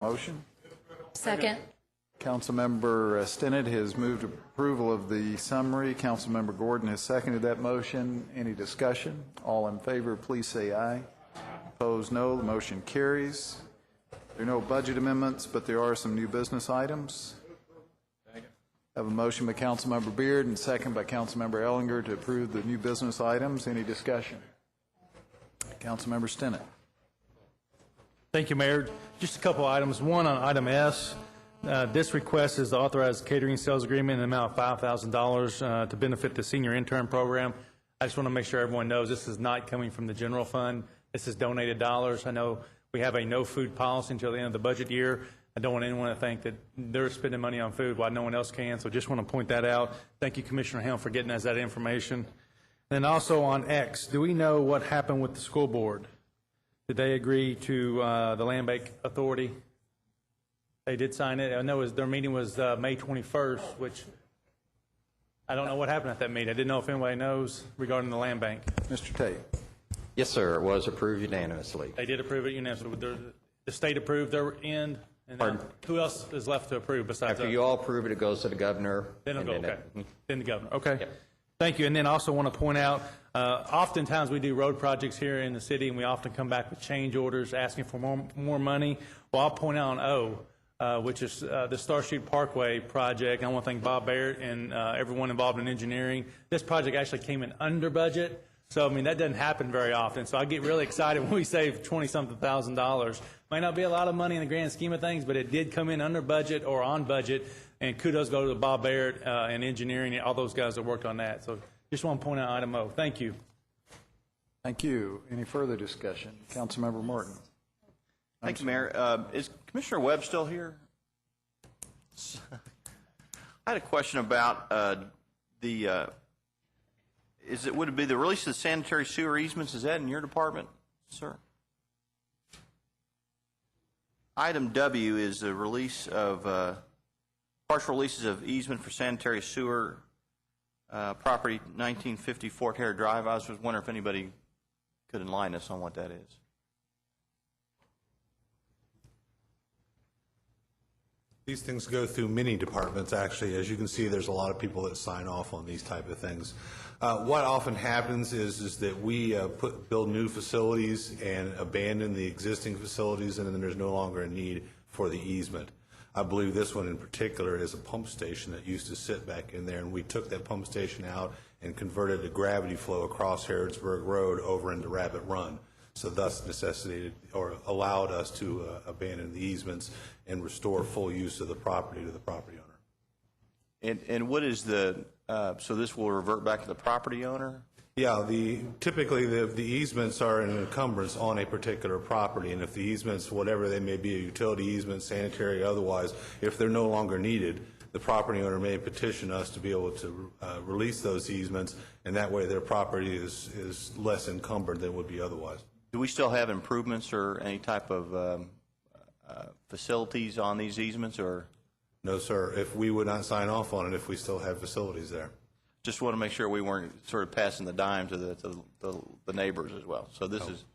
Motion. Second. Councilmember Stinnett has moved approval of the summary. Councilmember Gordon has seconded that motion. Any discussion? All in favor, please say aye. Opposed, no. The motion carries. There are no budget amendments, but there are some new business items. I have a motion by Councilmember Beard and second by Councilmember Ellinger to approve the new business items. Any discussion? Councilmember Stinnett. Thank you, Mayor. Just a couple items. One on item S. This request is to authorize catering sales agreement in the amount of $5,000 to benefit the senior intern program. I just want to make sure everyone knows this is not coming from the general fund. This is donated dollars. I know we have a no food policy until the end of the budget year. I don't want anyone to think that they're spending money on food while no one else can, so just want to point that out. Thank you, Commissioner Helm, for getting us that information. And also on X, do we know what happened with the school board? Did they agree to the Land Bank Authority? They did sign it. I know their meeting was May 21st, which I don't know what happened at that meeting. I didn't know if anybody knows regarding the land bank. Mr. Tate. Yes, sir. It was approved unanimously. They did approve it unanimously. The state approved their end, and then who else is left to approve besides After us? you all approve it, it goes to the governor. Then it'll and go, okay. it- Then the governor, okay. Yep. Thank you. And then also want to point out, oftentimes we do road projects here in the city, and we often come back with change orders asking for more money. Well, I'll point out on O, which is the Star Street Parkway project. I want to thank Bob Barrett and everyone involved in engineering. This project actually came in under budget. So, I mean, that doesn't happen very often. So I get really excited when we save $20-something thousand. Might not be a lot of money in the grand scheme of things, but it did come in under budget or on budget. And kudos go to Bob Barrett and engineering and all those guys that worked on that. So just want to point out item O. Thank you. Thank you. Any further discussion? Councilmember Morton. Thank you, Mayor. Is Commissioner Webb still here? I had a question about would it be the release of the sanitary sewer easements? Is that in your department, sir? Item W is the release of partial releases of easement for sanitary sewer property 1950 Fort Hare Drive. I was just wondering if anybody could enlighten us on what that is. These things go through many departments, actually. As you can see, there's a lot of people that sign off on these type of things. What often happens is that we build new facilities and abandon the existing facilities, and then there's no longer a need for the easement. I believe this one in particular is a pump station that used to sit back in there, and we took that pump station out and converted the gravity flow across Harrodsburg Road over into Rabbit Run. So thus necessitated or allowed us to abandon the easements and restore full use of the property to the property owner. And what is so this will revert back to the property owner? Yeah, typically the easements are an encumbrance on a particular property, and if the easements, whatever they may be, a utility easement, sanitary, otherwise, if they're no longer needed, the property owner may petition us to be able to release those easements, and that way their property is less encumbered than would be otherwise. Do we still have improvements or any type of facilities on these easements, or? No, sir. If we would not sign off on it, if we still have facilities there. Just want to make sure we weren't sort of passing the dime to the neighbors as well. So this is.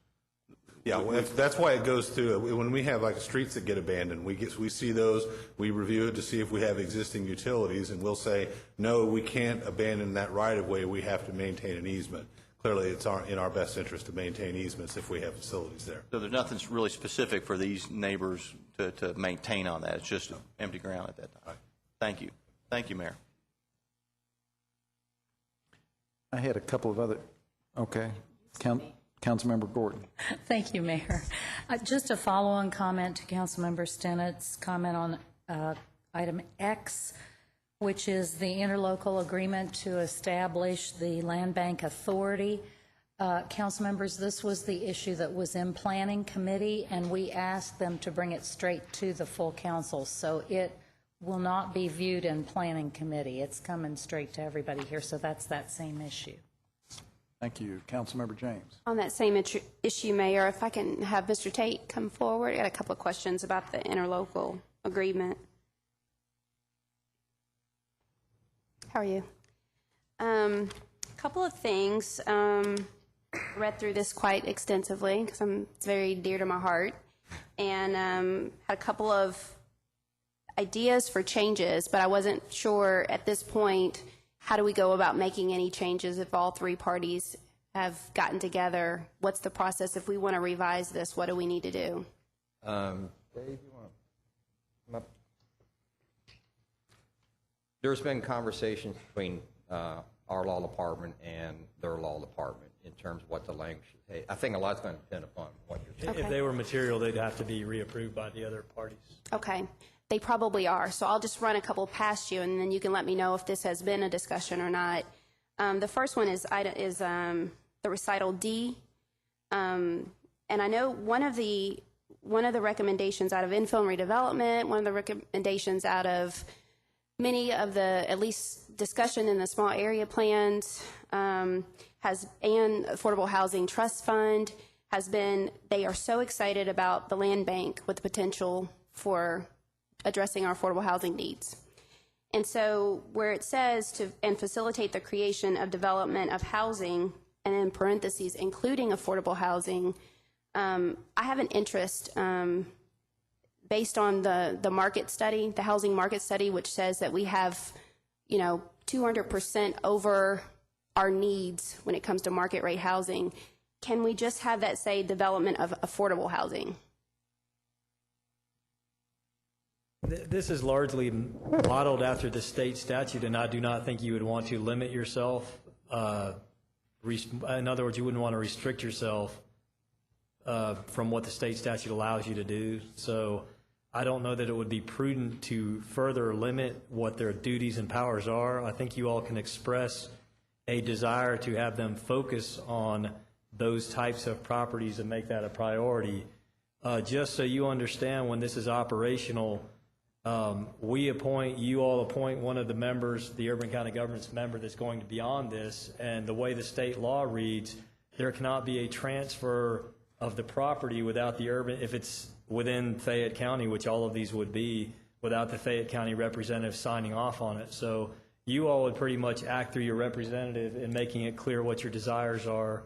Yeah, that's why it goes through. When we have like streets that get abandoned, we see those, we review it to see if we have existing utilities, and we'll say, no, we can't abandon that right of way. We have to maintain an easement. Clearly, it's in our best interest to maintain easements if we have facilities there. So there's nothing really specific for these neighbors to maintain on that. It's just empty ground at that time. Right. Thank you. Thank you, Mayor. I had a couple of other, okay. Councilmember Gordon. Thank you, Mayor. Just a follow-on comment to Councilmember Stinnett's comment on item X, which is the interlocal agreement to establish the Land Bank Authority. Council members, this was the issue that was in Planning Committee, and we asked them to bring it straight to the full council. So it will not be viewed in Planning Committee. It's coming straight to everybody here, so that's that same issue. Thank you. Councilmember James. On that same issue, Mayor, if I can have Mr. Tate come forward. I got a couple of questions about the interlocal agreement. How are you? A couple of things. Read through this quite extensively because it's very dear to my heart. and had a couple of ideas for changes, but I wasn't sure at this point, how do we go about making any changes if all three parties have gotten together? What's the process? If we want to revise this, what do we need to do? Dave, you want to come up? There's been conversations between our law department and their law department in terms of what the language should say. I think a lot's going to depend upon what you're saying. Okay. If they were material, they'd have to be reapproved by the other parties. Okay, they probably are. So I'll just run a couple past you, and then you can let me know if this has been a discussion or not. The first one is the recital D, and I know one of the recommendations out of infill and redevelopment, one of the recommendations out of many of the, at least discussion in the small area plans, and Affordable Housing Trust Fund has been, they are so excited about the land bank with the potential for addressing our affordable housing needs. And so where it says to, and facilitate the creation of development of housing, and in parentheses, including affordable housing, I have an interest based on the market study, the housing market study, which says that we have, 200% over our needs when it comes to market rate housing. Can we just have that say development of affordable housing? This is largely modeled after the state statute, and I do not think you would want to limit yourself. In other words, you wouldn't want to restrict yourself from what the state statute allows you to do. So I don't know that it would be prudent to further limit what their duties and powers are. I think you all can express a desire to have them focus on those types of properties and make that a priority. Just so you understand, when this is operational, you all appoint one of the members, the Urban County Governance member that's going to be on this, and the way the state law reads, there cannot be a transfer of the property without the urban, if it's within Fayette County, which all of these would be, without the Fayette County representative signing off on it. So you all would pretty much act through your representative in making it clear what your desires are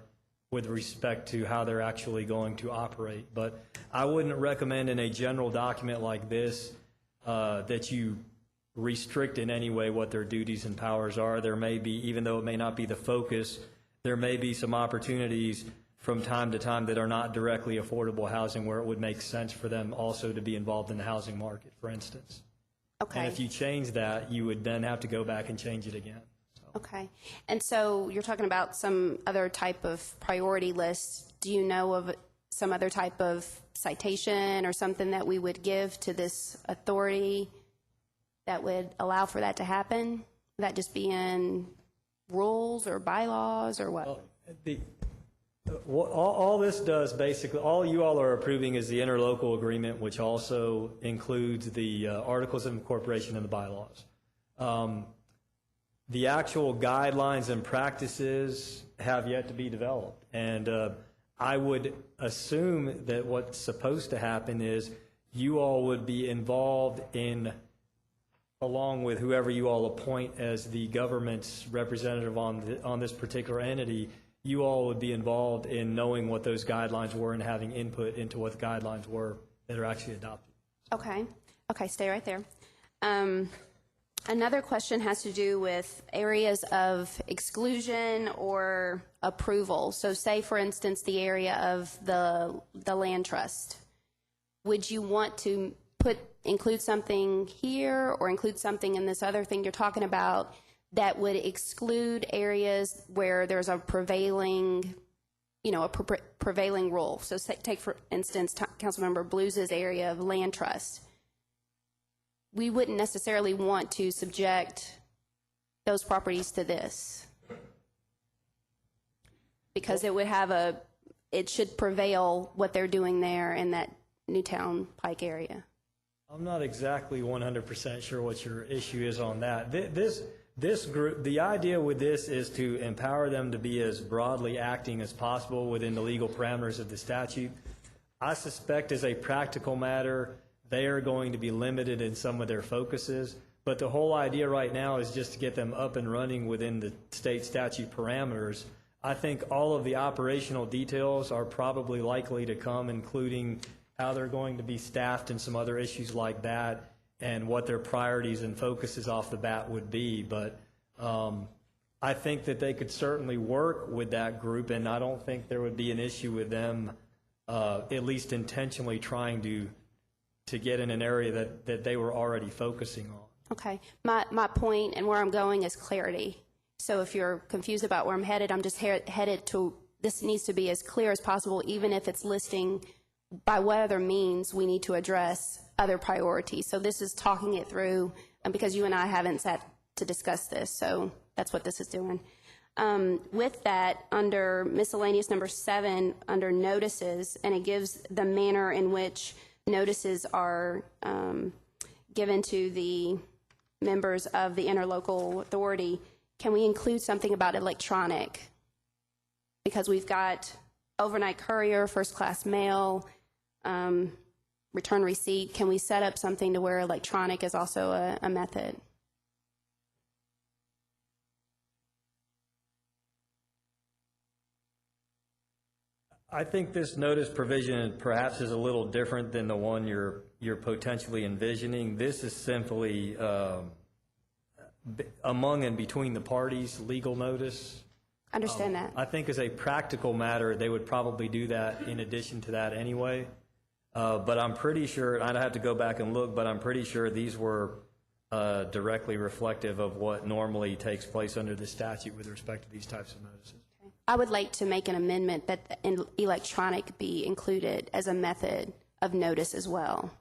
with respect to how they're actually going to operate. But I wouldn't recommend in a general document like this that you restrict in any way what their duties and powers are. There may be, even though it may not be the focus, there may be some opportunities from time to time that are not directly affordable housing where it would make sense for them also to be involved in the housing market, for instance. Okay. And if you change that, you would then have to go back and change it again. Okay. And so you're talking about some other type of priority list. Do you know of some other type of citation or something that we would give to this authority that would allow for that to happen? Would that just be in rules or bylaws or what? Well, all this does, basically, all you all are approving is the interlocal agreement, which also includes the articles of incorporation and the bylaws. The actual guidelines and practices have yet to be developed. And I would assume that what's supposed to happen is you all would be involved in, along with whoever you all appoint as the government's representative on this particular entity, you all would be involved in knowing what those guidelines were and having input into what the guidelines were that are actually adopted. Okay. Okay, stay right there. Another question has to do with areas of exclusion or approval. So say, for instance, the area of the land trust. Would you want to include something here or include something in this other thing you're talking about that would exclude areas where there's a prevailing, prevailing rule? So take, for instance, Councilmember Blues' area of land trust. We wouldn't necessarily want to subject those properties to this because it should prevail what they're doing there in that Newtown Pike area. I'm not exactly 100% sure what your issue is on that. This group, the idea with this is to empower them to be as broadly acting as possible within the legal parameters of the statute. I suspect as a practical matter, they are going to be limited in some of their focuses, but the whole idea right now is just to get them up and running within the state statute parameters. I think all of the operational details are probably likely to come, including how they're going to be staffed and some other issues like that, and what their priorities and focuses off the bat would be. But I think that they could certainly work with that group, and I don't think there would be an issue with them at least intentionally trying to get in an area that they were already focusing on. Okay. My point and where I'm going is clarity. So if you're confused about where I'm headed, I'm just headed to, this needs to be as clear as possible, even if it's listing by what other means we need to address other priorities. So this is talking it through, because you and I haven't sat to discuss this, so that's what this is doing. With that, under miscellaneous number 7, under notices, and it gives the manner in which notices are given to the members of the interlocal authority, can we include something about electronic? Because we've got overnight courier, first class mail, return receipt. Can we set up something to where electronic is also a method? I think this notice provision perhaps is a little different than the one you're potentially envisioning. This is simply among and between the parties legal notice. Understand that. I think as a practical matter, they would probably do that in addition to that anyway. But I'm pretty sure, I'd have to go back and look, but I'm pretty sure these were directly reflective of what normally takes place under the statute with respect to these types of notices. I would like to make an amendment that electronic be included as a method of notice as well.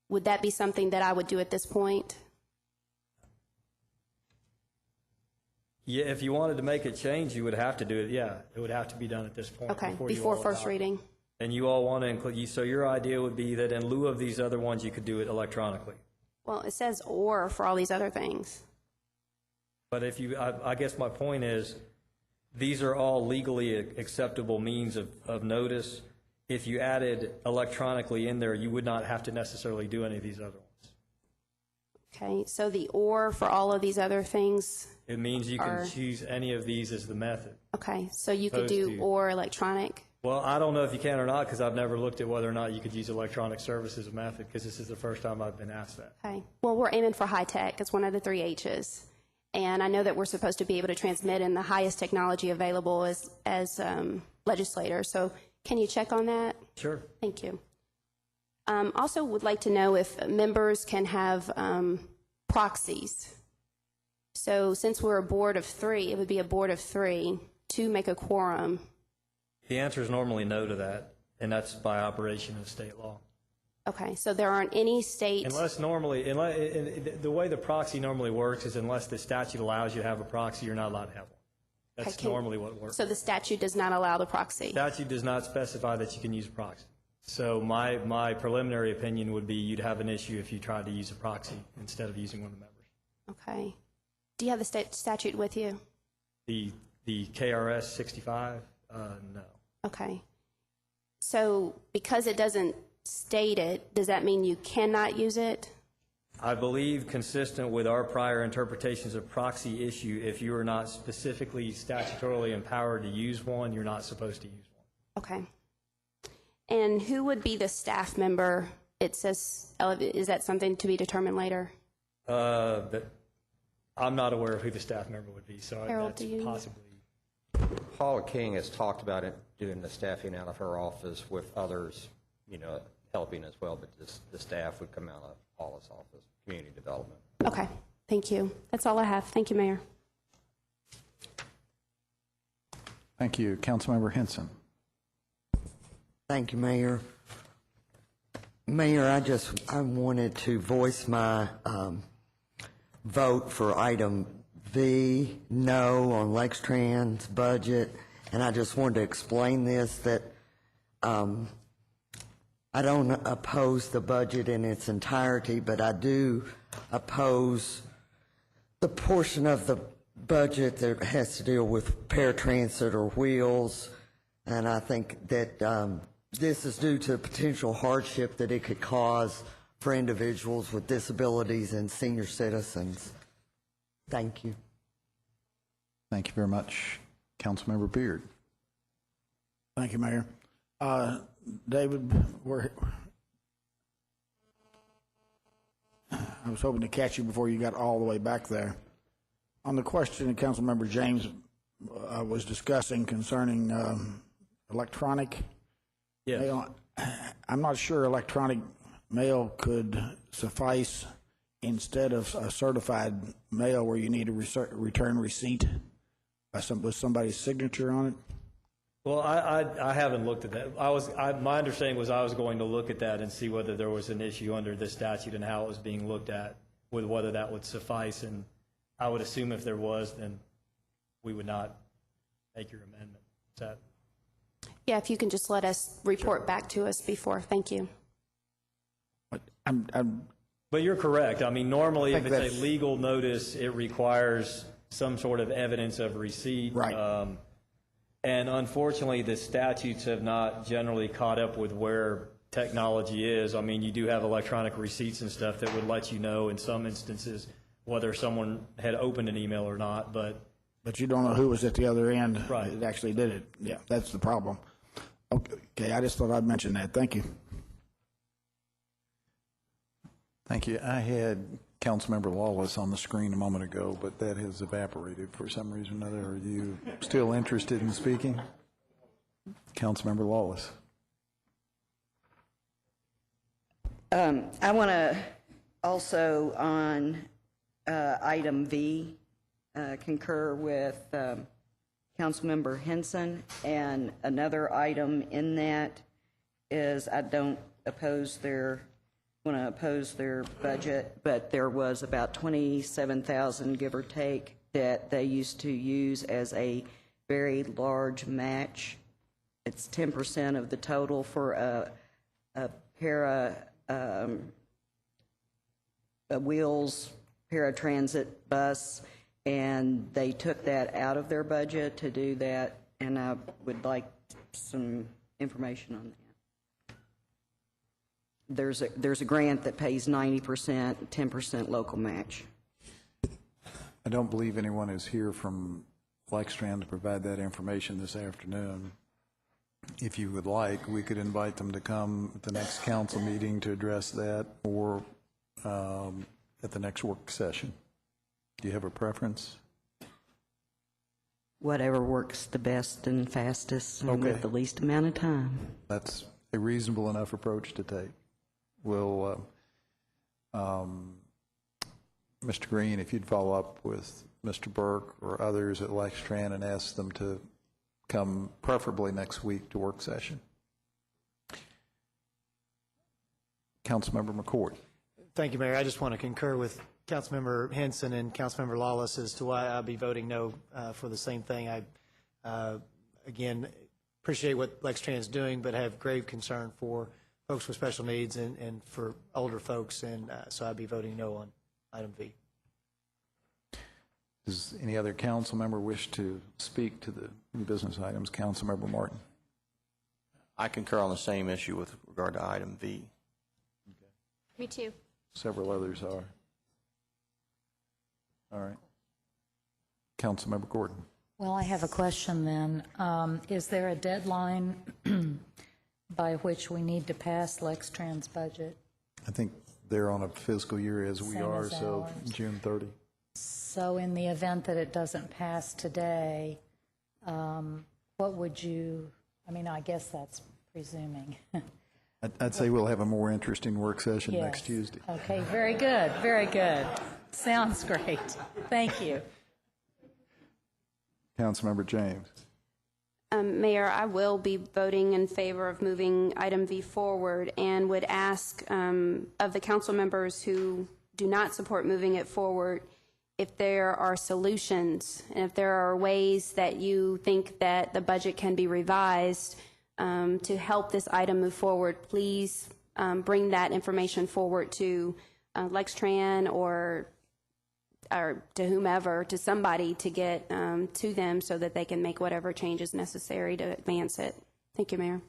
Would that be something that I would do at this point? Yeah, if you wanted to make a change, you would have to do it. Yeah, it would have to be done at this point. Okay, you before all first adopt it. reading. And you all want to include, so your idea would be that in lieu of these other ones, you could do it electronically. Well, it says or for all these other things. But if you, I guess my point is, these are all legally acceptable means of notice. If you added electronically in there, you would not have to necessarily do any of these other ones. Okay, so the or for all of these other things, It means you can choose any of these as the method. okay, so you could do Opposed to- or electronic? Well, I don't know if you can or not, because I've never looked at whether or not you could use electronic service as a method, because this is the first time I've been asked that. Okay, well, we're aiming for high tech. It's one of the 3 H's. And I know that we're supposed to be able to transmit in the highest technology available as legislators. So can you check on that? Sure. Thank you. Also would like to know if members can have proxies. So since we're a board of 3, it would be a board of 3 to make a quorum. The answer is normally no to that, and that's by operation of state law. Okay, so there aren't any state... Unless normally, the way the proxy normally works is unless the statute allows you to have a proxy, you're not allowed to have one. That's Okay, normally what works. So the statute does not allow the proxy? Statute does not specify that you can use a proxy. So my preliminary opinion would be you'd have an issue if you tried to use a proxy instead of using one of the members. Okay. Do you have the statute with you? The KRS 65, no. Okay. So because it doesn't state it, does that mean you cannot use it? I believe, consistent with our prior interpretations of proxy issue, if you are not specifically statutorily empowered to use one, you're not supposed to use one. Okay. And who would be the staff member? It says, is that something to be determined later? I'm not aware of who the staff member would be, so Harold, that's do you? possibly. Paula King has talked about it, doing the staffing out of her office with others, helping as well, but the staff would come out of Paula's office, community development. Okay. Thank you. That's all I have. Thank you, Mayor. Thank you. Councilmember Henson. Thank you, Mayor. Mayor, I wanted to voice my vote for item V, no, on Lextrans budget, and I just wanted to explain this, that I don't oppose the budget in its entirety, but I do oppose the portion of the budget that has to deal with paratransit or wheels, and I think that this is due to potential hardship that it could cause for individuals with disabilities and senior citizens. Thank you. Thank you very much. Councilmember Beard. Thank you, Mayor. David, I was hoping to catch you before you got all the way back there. On the question that Councilmember James was discussing concerning electronic Yes. mail, I'm not sure electronic mail could suffice instead of a certified mail where you need a return receipt with somebody's signature on it. Well, I haven't looked at that. My understanding was I was going to look at that and see whether there was an issue under this statute and how it was being looked at, with whether that would suffice. And I would assume if there was, then we would not make your amendment. Is that? Yeah, if you can just let us report back to us before. Thank you. But But you're correct. I mean, normally if think it's that's- a legal notice, it requires some sort of evidence of receipt. Right. And unfortunately, the statutes have not generally caught up with where technology is. I mean, you do have electronic receipts and stuff that would let you know in some instances whether someone had opened an email or not, but you don't know who was at the other end Right. that actually did it. Yeah, that's the problem. Okay, I just thought I'd mention that. Thank you. Thank you. I had Councilmember Lawless on the screen a moment ago, but that has evaporated for some reason or another. Are you still interested in speaking? Councilmember Lawless. I want to also on item V concur with Councilmember Henson, and another item in that is I don't oppose their budget, but there was about 27,000, give or take, that they used to use as a very large match. It's 10% of the total for a wheels paratransit bus, and they took that out of their budget to do that, and I would like some information on that. There's a grant that pays 90%, 10% local match. I don't believe anyone is here from Flextrans to provide that information this afternoon. If you would like, we could invite them to come at the next council meeting to address that, or at the next work session. Do you have a preference? Whatever works the best and fastest and Okay. with the least amount of time. That's a reasonable enough approach to take. We'll, Mr. Green, if you'd follow up with Mr. Burke or others at Lextran and ask them to come preferably next week to work session. Councilmember McCord. Thank you, Mayor. I just want to concur with Councilmember Henson and Councilmember Lawless as to why I'll be voting no for the same thing. I, again, appreciate what Lextran is doing, but have grave concern for folks with special needs and for older folks, and so I'd be voting no on item V. Does any other council member wish to speak to the new business items? Councilmember Martin. I concur on the same issue with regard to item V. Me too. Several others are. All right. Councilmember Gordon. Well, I have a question then. Is there a deadline by which we need to pass Lextran's budget? I think they're on a fiscal year as we Same are, as so ours. June 30. So in the event that it doesn't pass today, what would you, I mean, I guess that's presuming. I'd say we'll have a more interesting work session Yes. next Tuesday. Okay, very good, very good. Sounds great. Thank you. Councilmember James. Mayor, I will be voting in favor of moving item V forward, and would ask of the council members who do not support moving it forward if there are solutions, and if there are ways that you think that the budget can be revised to help this item move forward. Please bring that information forward to Lextran or to whomever, to somebody, to get to them so that they can make whatever changes necessary to advance it. Thank you, Mayor.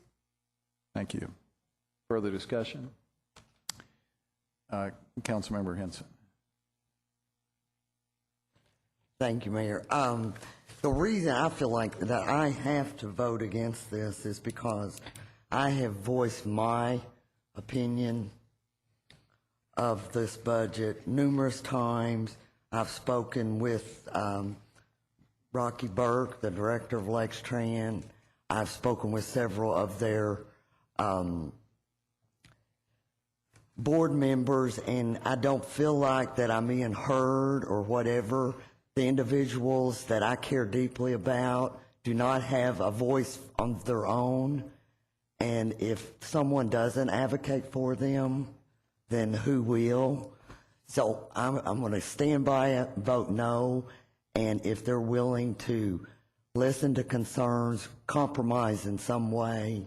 Thank you. Further discussion? Councilmember Henson. Thank you, Mayor. The reason I feel like that I have to vote against this is because I have voiced my opinion of this budget numerous times. I've spoken with Rocky Burke, the director of Lextran. I've spoken with several of their board members, and I don't feel like that I'm being heard or whatever. The individuals that I care deeply about do not have a voice on their own, and if someone doesn't advocate for them, then who will? So I'm going to stand by it, vote no, and if they're willing to listen to concerns, compromise in some way,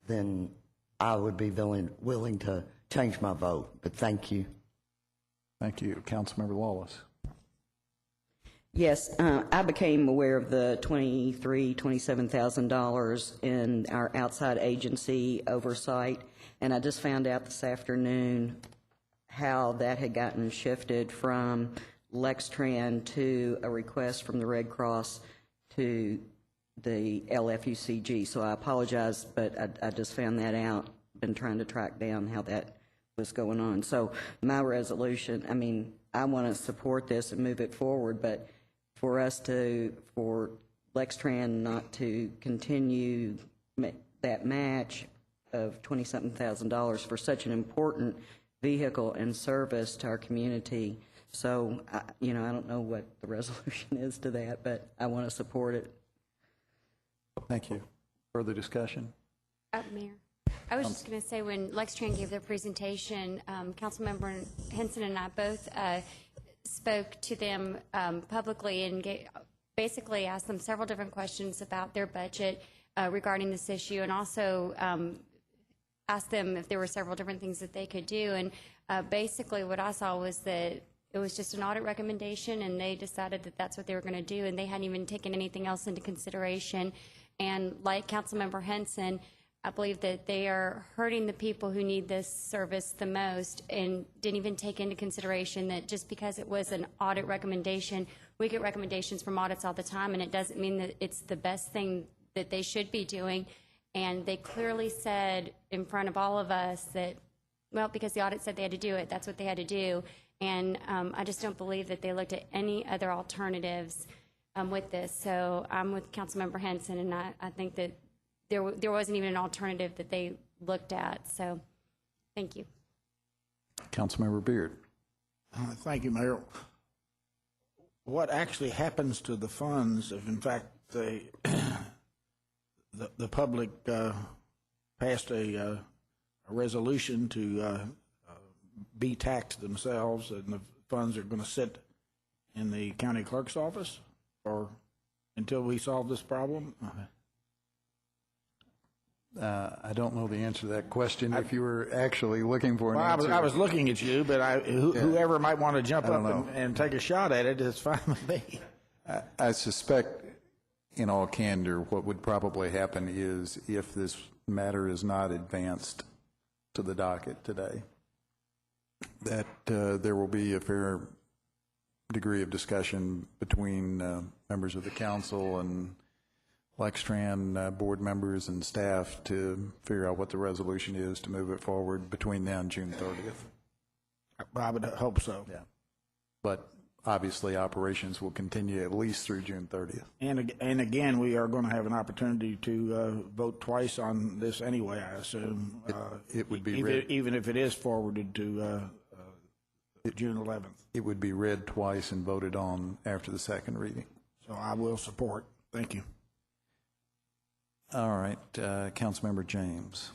then I would be willing to change my vote. But thank you. Thank you. Councilmember Lawless. Yes, I became aware of the $27,000 in our outside agency oversight, and I just found out this afternoon how that had gotten shifted from Lextran to a request from the Red Cross to the LFUCG. So I apologize, but I just found that out. Been trying to track down how that was going on. So my resolution, I mean, I want to support this and move it forward, but for Lextran not to continue that match of $20-something thousand for such an important vehicle and service to our community. So, I don't know what the resolution is to that, but I want to support it. Thank you. Further discussion? Mayor, I was just going to say, when Lextran gave their presentation, Councilmember Henson and I both spoke to them publicly and basically asked them several different questions about their budget regarding this issue, and also asked them if there were several different things that they could do. And basically what I saw was that it was just an audit recommendation, and they decided that that's what they were going to do, and they hadn't even taken anything else into consideration. And like Councilmember Henson, I believe that they are hurting the people who need this service the most, and didn't even take into consideration that just because it was an audit recommendation, we get recommendations from audits all the time, and it doesn't mean that it's the best thing that they should be doing. And they clearly said in front of all of us that, well, because the audit said they had to do it, that's what they had to do. And I just don't believe that they looked at any other alternatives with this. So I'm with Councilmember Henson, and I think that there wasn't even an alternative that they looked at. So thank you. Councilmember Beard. Thank you, Mayor. What actually happens to the funds if, in fact, the public passed a resolution to be taxed themselves, and the funds are going to sit in the county clerk's office, or until we solve this problem? I don't know the answer to that question. If you were actually looking for an answer. I was looking at you, but whoever might want to jump up and take a shot at it is fine with me. I suspect, in all candor, what would probably happen is, if this matter is not advanced to the docket today, that there will be a fair degree of discussion between members of the council and Lextran board members and staff to figure out what the resolution is to move it forward between now and June 30th. I would hope so. Yeah. But obviously, operations will continue at least through June 30th. And again, we are going to have an opportunity to vote twice on this anyway, I assume. It would be even if it is forwarded to June 11th. It would be read twice and voted on after the second reading. So I will support. Thank you. All right, Councilmember James.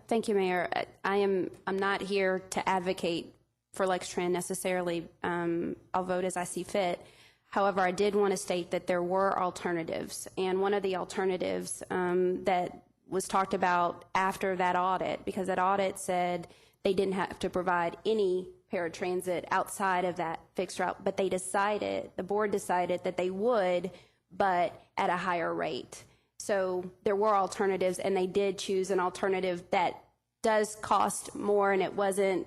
Thank you, Mayor. I'm not here to advocate for Lextran necessarily. I'll vote as I see fit. However, I did want to state that there were alternatives, and one of the alternatives that was talked about after that audit, because that audit said they didn't have to provide any paratransit outside of that fixed route, but the board decided that they would, but at a higher rate. So there were alternatives, and they did choose an alternative that does cost more, and it wasn't,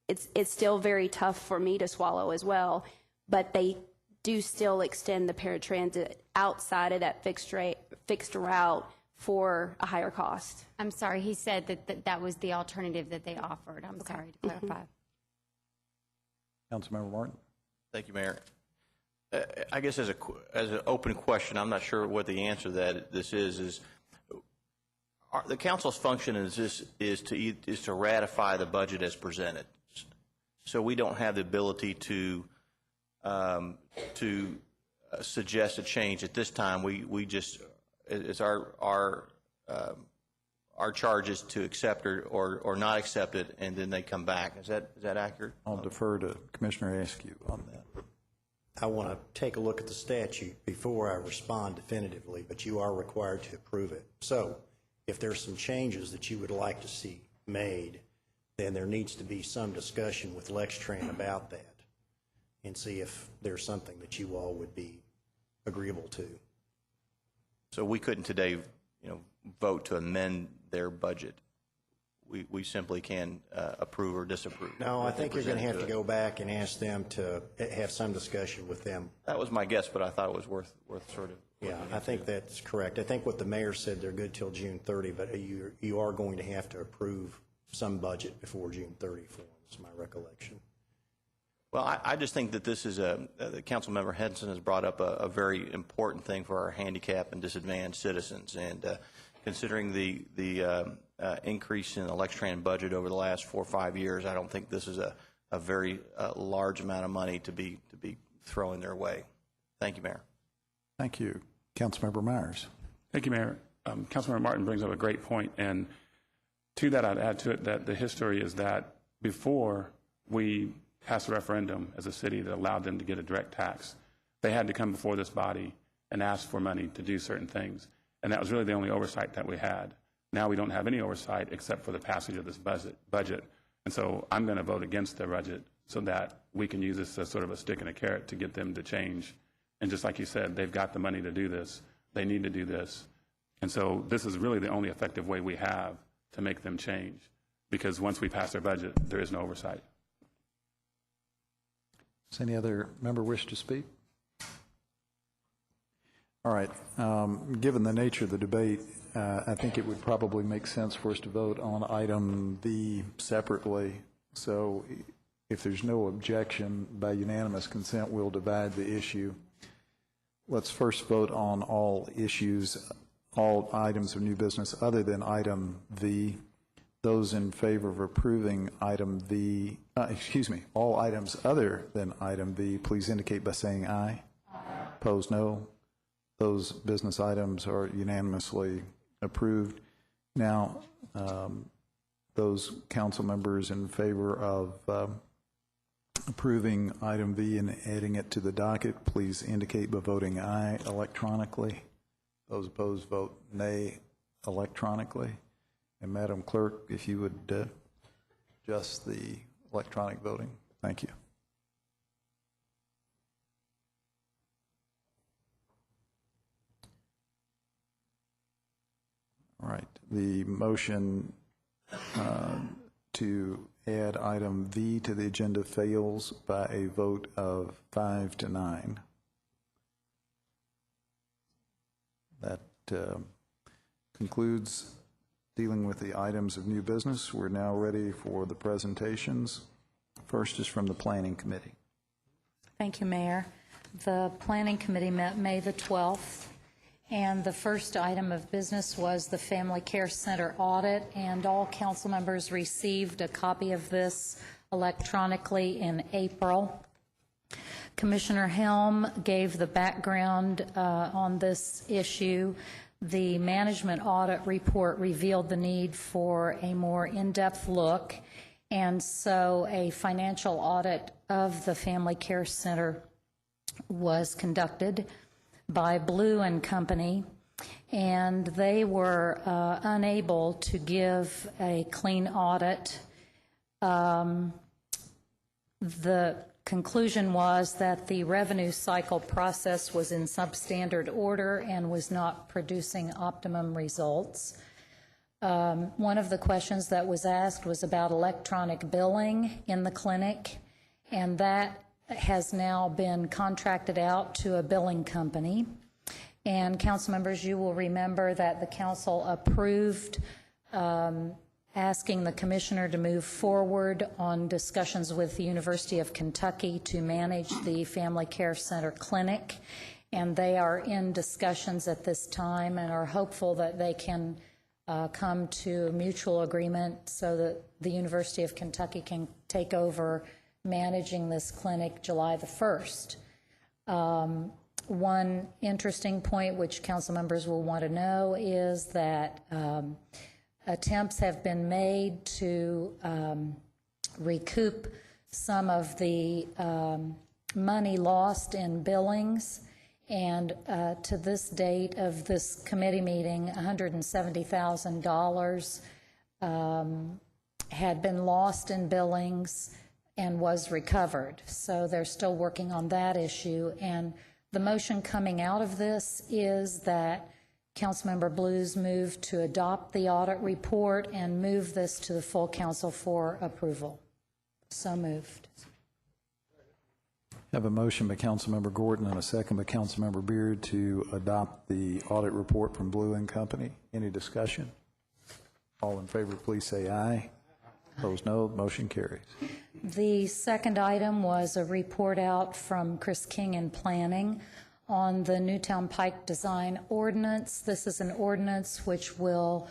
it's still very tough for me to swallow as well, but they do still extend the paratransit outside of that fixed route for a higher cost. I'm sorry, he said that was the alternative that they offered. I'm sorry to clarify. Councilmember Martin? Thank you, Mayor. I guess as an open question, I'm not sure what the answer to this is the council's function is to ratify the budget as presented. So we don't have the ability to suggest a change at this time. We just, it's our charge is to accept or not accept it, and then they come back. Is that accurate? I'll defer to Commissioner Askew on that. I want to take a look at the statute before I respond definitively, but you are required to approve it. So if there's some changes that you would like to see made, then there needs to be some discussion with Lextran about that and see if there's something that you all would be agreeable to. So we couldn't today, vote to amend their budget. We simply can approve or disapprove. No, I think you're going to have to go back and ask them to have some discussion with them. That was my guess, but I thought it was worth sort of. Yeah, I think that's correct. I think what the mayor said, they're good till June 30, but you are going to have to approve some budget before June 30 for them, is my recollection. Well, I just think that this is the council member Henson has brought up a very important thing for our handicapped and disadvantaged citizens, and considering the increase in the Lextran budget over the last 4 or 5 years, I don't think this is a very large amount of money to be throwing their way. Thank you, Mayor. Thank you. Councilmember Myers. Thank you, Mayor. Councilmember Martin brings up a great point, and to that I'd add to it that the history is that before we passed a referendum as a city that allowed them to get a direct tax, they had to come before this body and ask for money to do certain things, and that was really the only oversight that we had. Now we don't have any oversight except for the passage of this budget, and so I'm going to vote against the budget so that we can use this as sort of a stick and a carrot to get them to change. And just like you said, they've got the money to do this. They need to do this. And so this is really the only effective way we have to make them change, because once we pass their budget, there is no oversight. Does any other member wish to speak? All right. Given the nature of the debate, I think it would probably make sense for us to vote on item V separately. So if there's no objection, by unanimous consent, we'll divide the issue. Let's first vote on all items of new business other than item V. Those in favor of approving item V, all items other than item V, please indicate by saying aye. Opposed, no. Those business items are unanimously approved. Now, those council members in favor of approving item V and adding it to the docket, please indicate by voting aye electronically. Those opposed, vote nay electronically. And Madam Clerk, if you would adjust the electronic voting. Thank you. All right. The motion to add item V to the agenda fails by a vote of 5-9. That concludes dealing with the items of new business. We're now ready for the presentations. First is from the Planning Committee. Thank you, Mayor. The Planning Committee met May the 12th, and the first item of business was the Family Care Center audit, and all council members received a copy of this electronically in April. Commissioner Helm gave the background on this issue. The management audit report revealed the need for a more in-depth look, and so a financial audit of the Family Care Center was conducted by Blue and Company, and they were unable to give a clean audit. The conclusion was that the revenue cycle process was in substandard order and was not producing optimum results. One of the questions that was asked was about electronic billing in the clinic, and that has now been contracted out to a billing company. And council members, you will remember that the council approved asking the commissioner to move forward on discussions with the University of Kentucky to manage the Family Care Center clinic. And they are in discussions at this time and are hopeful that they can come to a mutual agreement so that the University of Kentucky can take over managing this clinic July the 1st. One interesting point which council members will want to know is that attempts have been made to recoup some of the money lost in billings. And to this date of this committee meeting, $170,000 had been lost in billings and was recovered. So they're still working on that issue. And the motion coming out of this is that Councilmember Blues moved to adopt the audit report and move this to the full council for approval. So moved. Have a motion by Councilmember Gordon and a second by Councilmember Beard to adopt the audit report from Blue and Company. Any discussion? All in favor, please say aye. Opposed, no. Motion carries. The second item was a report out from Chris King in Planning on the Newtown Pike Design Ordinance. This is an ordinance which will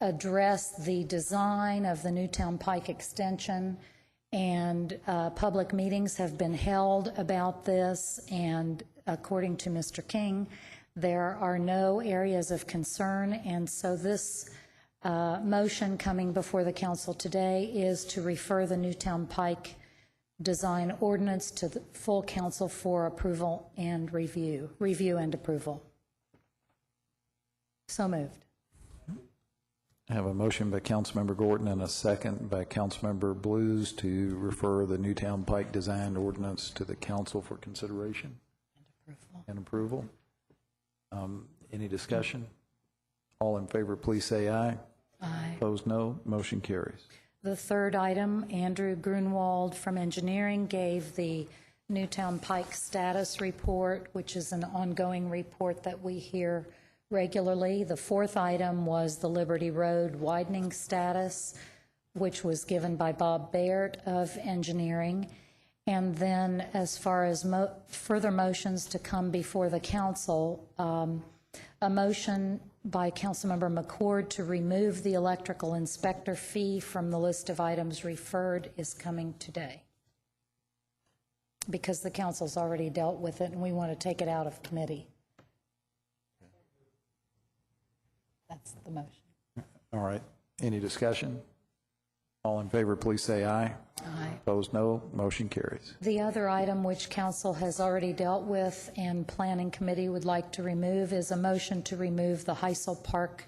address the design of the Newtown Pike extension, and public meetings have been held about this, and according to Mr. King, there are no areas of concern, and so this motion coming before the council today is to refer the Newtown Pike Design Ordinance to the full council for approval and review and approval. So moved. I have a motion by Councilmember Gordon and a second by Councilmember Blues to refer the Newtown Pike Design Ordinance to the council for consideration and approval. Any discussion? All in favor, please say aye. Aye. Opposed, no. Motion carries. The third item, Andrew Grunwald from Engineering gave the Newtown Pike status report, which is an ongoing report that we hear regularly. The fourth item was the Liberty Road widening status, which was given by Bob Baird of Engineering. And then as far as further motions to come before the council, a motion by Councilmember McCord to remove the electrical inspector fee from the list of items referred is coming today, because the council's already dealt with it and we want to take it out of committee. That's the motion. All right. Any discussion? All in favor, please say aye. Aye. Opposed, no. Motion carries. The other item which council has already dealt with and planning committee would like to remove is a motion to remove the Heisel Park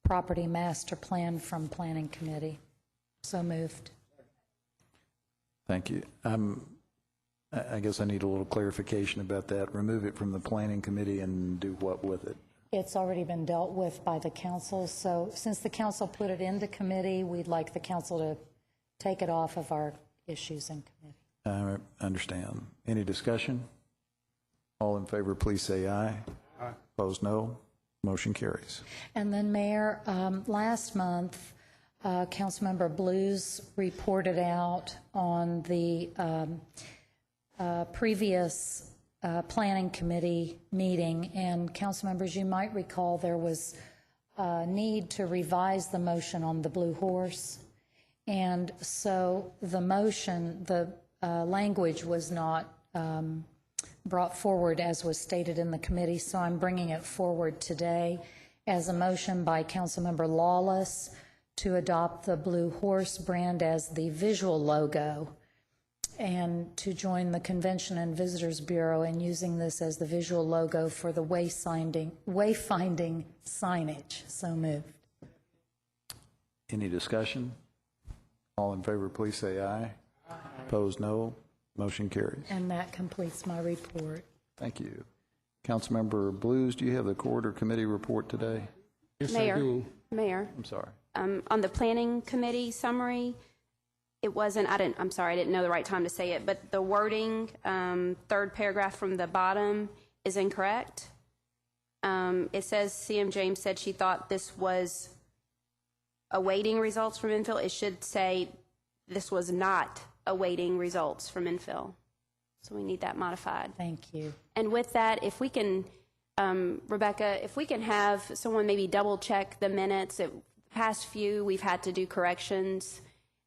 property master plan from planning committee. So moved. Thank you. I guess I need a little clarification about that. Remove it from the planning committee and do what with it? It's already been dealt with by the council, so since the council put it into committee, we'd like the council to take it off of our issues in committee. I understand. Any discussion? All in favor, please say aye. Aye. Opposed, no. Motion carries. And then, Mayor, last month, Councilmember Blues reported out on the previous planning committee meeting, and council members, you might recall there was a need to revise the motion on the Blue Horse, and so the motion, the language was not brought forward as was stated in the committee, so I'm bringing it forward today as a motion by Councilmember Lawless to adopt the Blue Horse brand as the visual logo, and to join the Convention and Visitors Bureau in using this as the visual logo for the wayfinding signage. So moved. Any discussion? All in favor, please say aye. Aye. Opposed, no. Motion carries. And that completes my report. Thank you. Councilmember Blues, do you have the court or committee report today? Yes, Mayor, I do. Mayor. I'm sorry. On the planning committee summary, it wasn't, I'm sorry, I didn't know the right time to say it, but the wording, third paragraph from the bottom, is incorrect. It says CM James said she thought this was awaiting results from infill. It should say this was not awaiting results from infill. So we need that modified. Thank you. And with that, if we can, Rebecca, if we can have someone maybe double check the minutes. Past few, we've had to do corrections,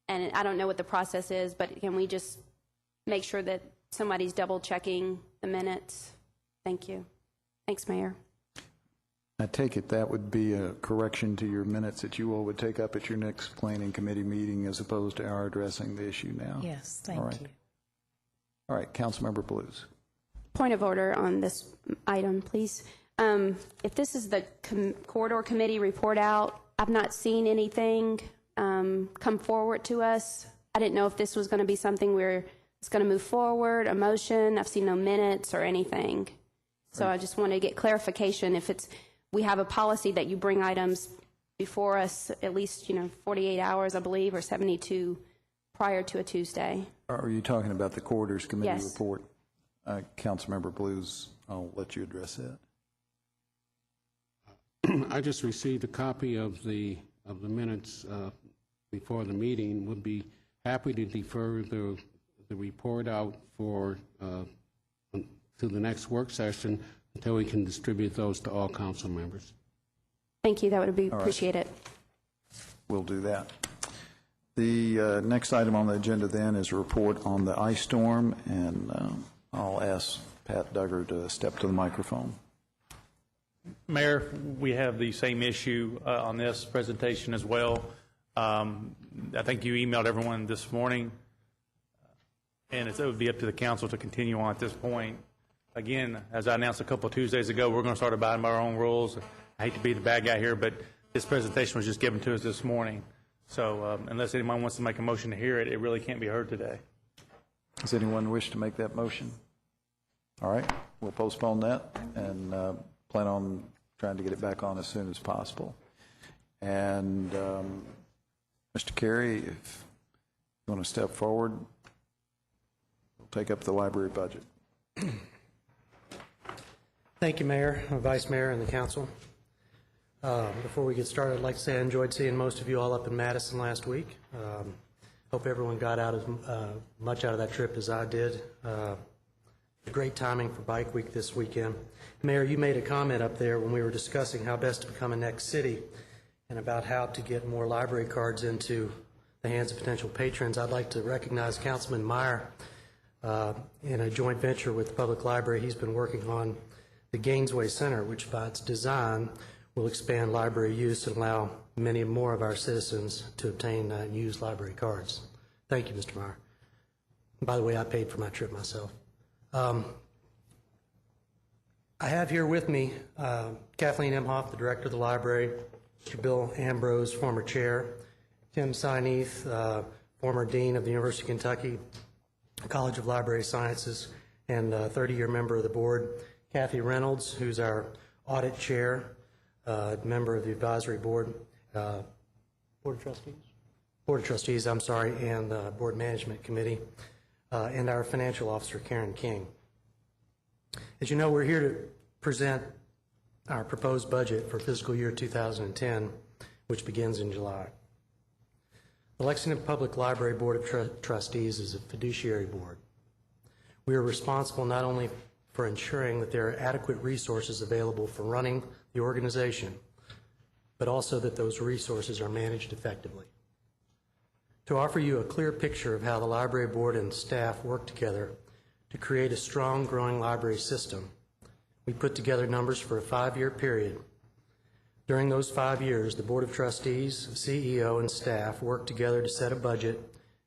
and I don't know what the process is, but can we just make sure that somebody's double checking the minutes? Thank you. Thanks, Mayor. I take it that would be a correction to your minutes that you all would take up at your next planning committee meeting as opposed to our addressing the issue now? Yes, thank you. All right, Councilmember Blues. Point of order on this item, please. If this is the corridor committee report out, I've not seen anything come forward to us. I didn't know if this was going to be something where it's going to move forward, a motion. I've seen no minutes or anything. So I just want to get clarification if it's, we have a policy that you bring items before us at least, 48 hours, I believe, or 72 prior to a Tuesday. Are you talking about the Corridors Committee Yes. report? Councilmember Blues, I'll let you address that. I just received a copy of the minutes before the meeting. Would be happy to defer the report out for to the next work session until we can distribute those to all council members. Thank you. That would be appreciated. We'll do that. The next item on the agenda then is a report on the ice storm, and I'll ask Pat Duggar to step to the microphone. Mayor, we have the same issue on this presentation as well. I think you emailed everyone this morning, and it would be up to the council to continue on at this point. Again, as I announced a couple of Tuesdays ago, we're going to start abiding by our own rules. I hate to be the bad guy here, but this presentation was just given to us this morning. So unless anyone wants to make a motion to hear it, it really can't be heard today. Does anyone wish to make that motion? All right, we'll postpone that and plan on trying to get it back on as soon as possible. And Mr. Carey, if you want to step forward, we'll take up the library budget. Thank you, Mayor, Vice Mayor, and the council. Before we get started, I'd like to say I enjoyed seeing most of you all up in Madison last week. Hope everyone got out as much out of that trip as I did. Great timing for Bike Week this weekend. Mayor, you made a comment up there when we were discussing how best to become a next city and about how to get more library cards into the hands of potential patrons. I'd like to recognize Councilman Meyer in a joint venture with the Public Library. He's been working on the Gainesway Center, which by its design will expand library use and allow many more of our citizens to obtain and use library cards. Thank you, Mr. Meyer. And by the way, I paid for my trip myself. I have here with me Kathleen Emhoff, the director of the library, Mr. Bill Ambrose, former chair, Tim Syneath, former dean of the University of Kentucky College of Library Sciences and 30-year member of the board, Kathy Reynolds, who's our audit chair, member of the advisory board, Board of Trustees, I'm sorry, and the Board Management Committee, and our financial officer, Karen King. As you know, we're here to present our proposed budget for fiscal year 2010, which begins in July. The Lexington Public Library Board of Trustees is a fiduciary board. We are responsible not only for ensuring that there are adequate resources available for running the organization, but also that those resources are managed effectively. To offer you a clear picture of how the library board and staff work together to create a strong, growing library system, we put together numbers for a 5-year period. During those 5 years, the Board of Trustees, CEO, and staff work together to set a budget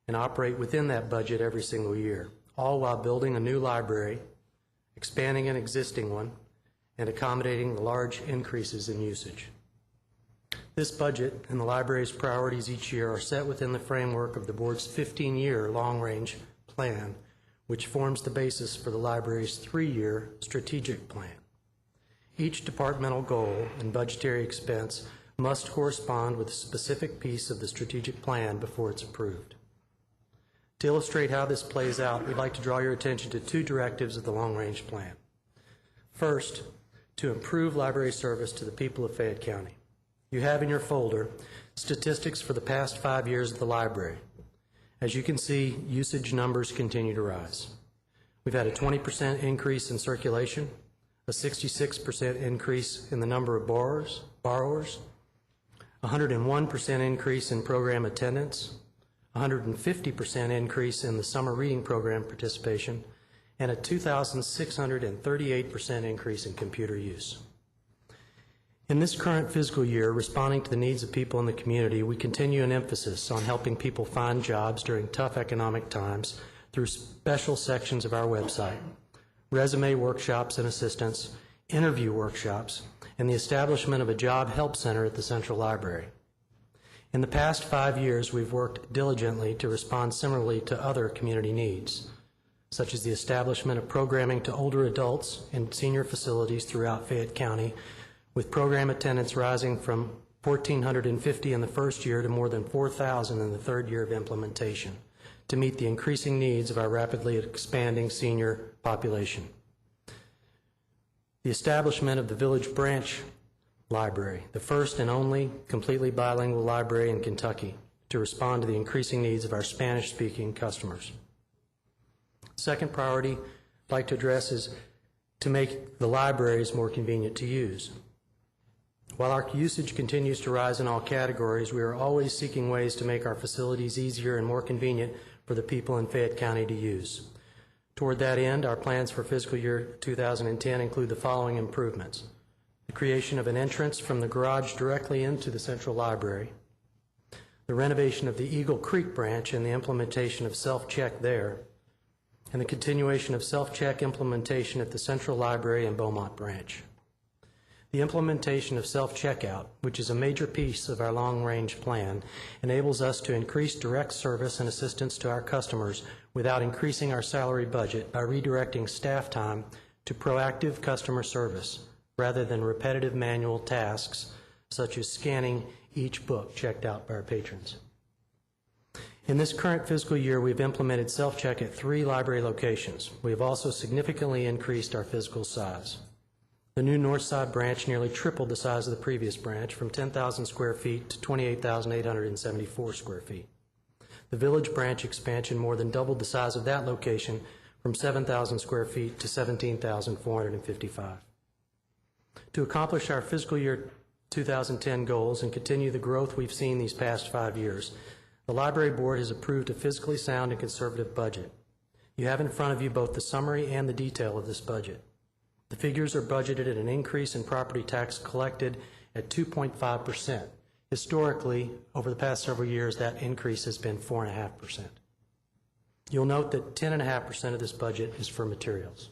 and operate within that budget every single year, all while building a new library, expanding an existing one, and accommodating the large increases in usage. This budget and the library's priorities each year are set within the framework of the board's 15-year long-range plan, which forms the basis for the library's 3-year strategic plan. Each departmental goal and budgetary expense must correspond with a specific piece of the strategic plan before it's approved. To illustrate how this plays out, we'd like to draw your attention to 2 directives of the long-range plan. First, to improve library service to the people of Fayette County. You have in your folder statistics for the past 5 years of the library. As you can see, usage numbers continue to rise. We've had a 20% increase in circulation, a 66% increase in the number of borrowers, 101% increase in program attendance, 150% increase in the summer reading program participation, and a 2,638% increase in computer use. In this current fiscal year, responding to the needs of people in the community, we continue an emphasis on helping people find jobs during tough economic times through special sections of our website, resume workshops and assistance, interview workshops, and the establishment of a job help center at the Central Library. In the past 5 years, we've worked diligently to respond similarly to other community needs, such as the establishment of programming to older adults in senior facilities throughout Fayette County, with program attendance rising from 1,450 in the first year to more than 4,000 in the third year of implementation, to meet the increasing needs of our rapidly expanding senior population. The establishment of the Village Branch Library, the first and only completely bilingual library in Kentucky, to respond to the increasing needs of our Spanish-speaking customers. Second priority I'd like to address is to make the libraries more convenient to use. While our usage continues to rise in all categories, we are always seeking ways to make our facilities easier and more convenient for the people in Fayette County to use. Toward that end, our plans for fiscal year 2010 include the following improvements: the creation of an entrance from the garage directly into the Central Library, the renovation of the Eagle Creek branch and the implementation of self-check there, and the continuation of self-check implementation at the Central Library and Beaumont branch. The implementation of self-checkout, which is a major piece of our long-range plan, enables us to increase direct service and assistance to our customers without increasing our salary budget by redirecting staff time to proactive customer service rather than repetitive manual tasks such as scanning each book checked out by our patrons. In this current fiscal year, we've implemented self-check at 3 library locations. We have also significantly increased our physical size. The new Northside branch nearly tripled the size of the previous branch, from 10,000 square feet to 28,874 square feet. The Village branch expansion more than doubled the size of that location, from 7,000 square feet to 17,455. To accomplish our fiscal year 2010 goals and continue the growth we've seen these past 5 years, the Library Board has approved a fiscally sound and conservative budget. You have in front of you both the summary and the detail of this budget. The figures are budgeted at an increase in property tax collected at 2.5%. Historically, over the past several years, that increase has been 4.5%. You'll note that 10.5% of this budget is for materials.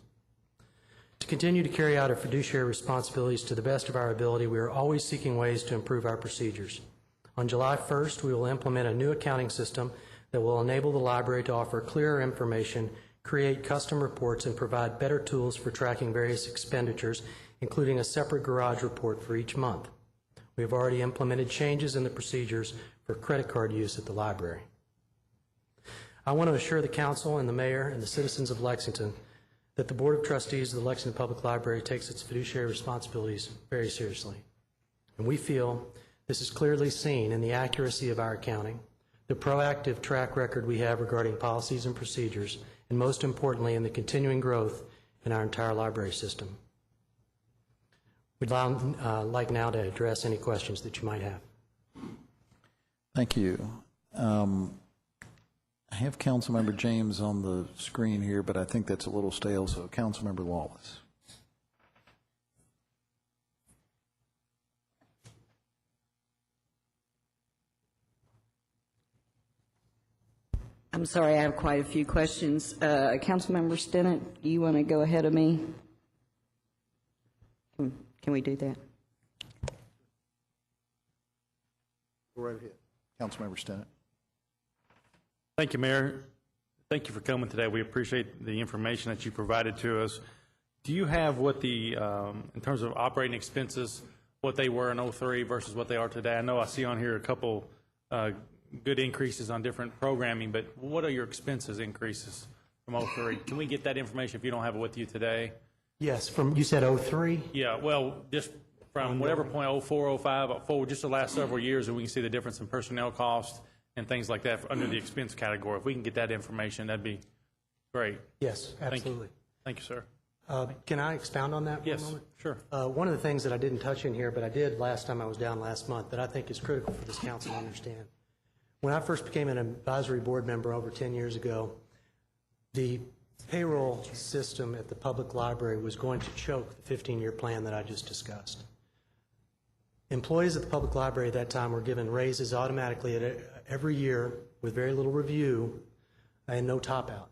To continue to carry out our fiduciary responsibilities to the best of our ability, we are always seeking ways to improve our procedures. On July 1st, we will implement a new accounting system that will enable the library to offer clearer information, create custom reports, and provide better tools for tracking various expenditures, including a separate garage report for each month. We have already implemented changes in the procedures for credit card use at the library. I want to assure the Council and the Mayor and the citizens of Lexington that the Board of Trustees of the Lexington Public Library takes its fiduciary responsibilities very seriously. And we feel this is clearly seen in the accuracy of our accounting, the proactive track record we have regarding policies and procedures, and most importantly, in the continuing growth in our entire library system. We'd like now to address any questions that you might have. Thank you. I have Councilmember James on the screen here, but I think that's a little stale, so Councilmember Lawless. I'm sorry, I have quite a few questions. Councilmember Stinnett, do you want to go ahead of me? Can we do that? Go right ahead. Councilmember Stinnett. Thank you, Mayor. Thank you for coming today. We appreciate the information that you provided to us. Do you have what the, in terms of operating expenses, what they were in '03 versus what they are today? I know I see on here a couple good increases on different programming, but what are your expenses increases from '03? Can we get that information if you don't have it with you today? Yes, you said 03? Yeah, well, just from whatever point, 04, 05, forward, just the last several years, and we can see the difference in personnel costs and things like that under the expense category. If we can get that information, that'd be great. Yes, Thank you. absolutely. Thank you, sir. Can I expound on that for a Yes, moment? sure. One of the things that I didn't touch in here, but I did last time I was down last month, that I think is critical for this council to understand. When I first became an advisory board member over 10 years ago, the payroll system at the public library was going to choke the 15-year plan that I just discussed. Employees at the public library at that time were given raises automatically every year with very little review and no top-out.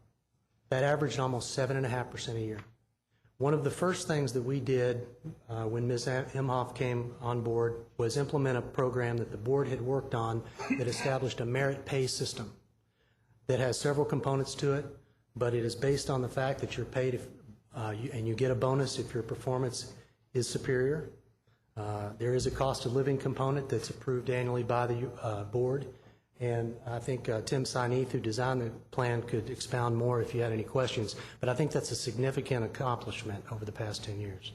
That averaged almost 7.5% a year. One of the first things that we did when Ms. Imhoff came on board was implement a program that the board had worked on that established a merit pay system that has several components to it, but it is based on the fact that you're paid and you get a bonus if your performance is superior. There is a cost of living component that's approved annually by the board, and I think Tim Sineath, who designed the plan, could expound more if you had any questions, but I think that's a significant accomplishment over the past 10 years.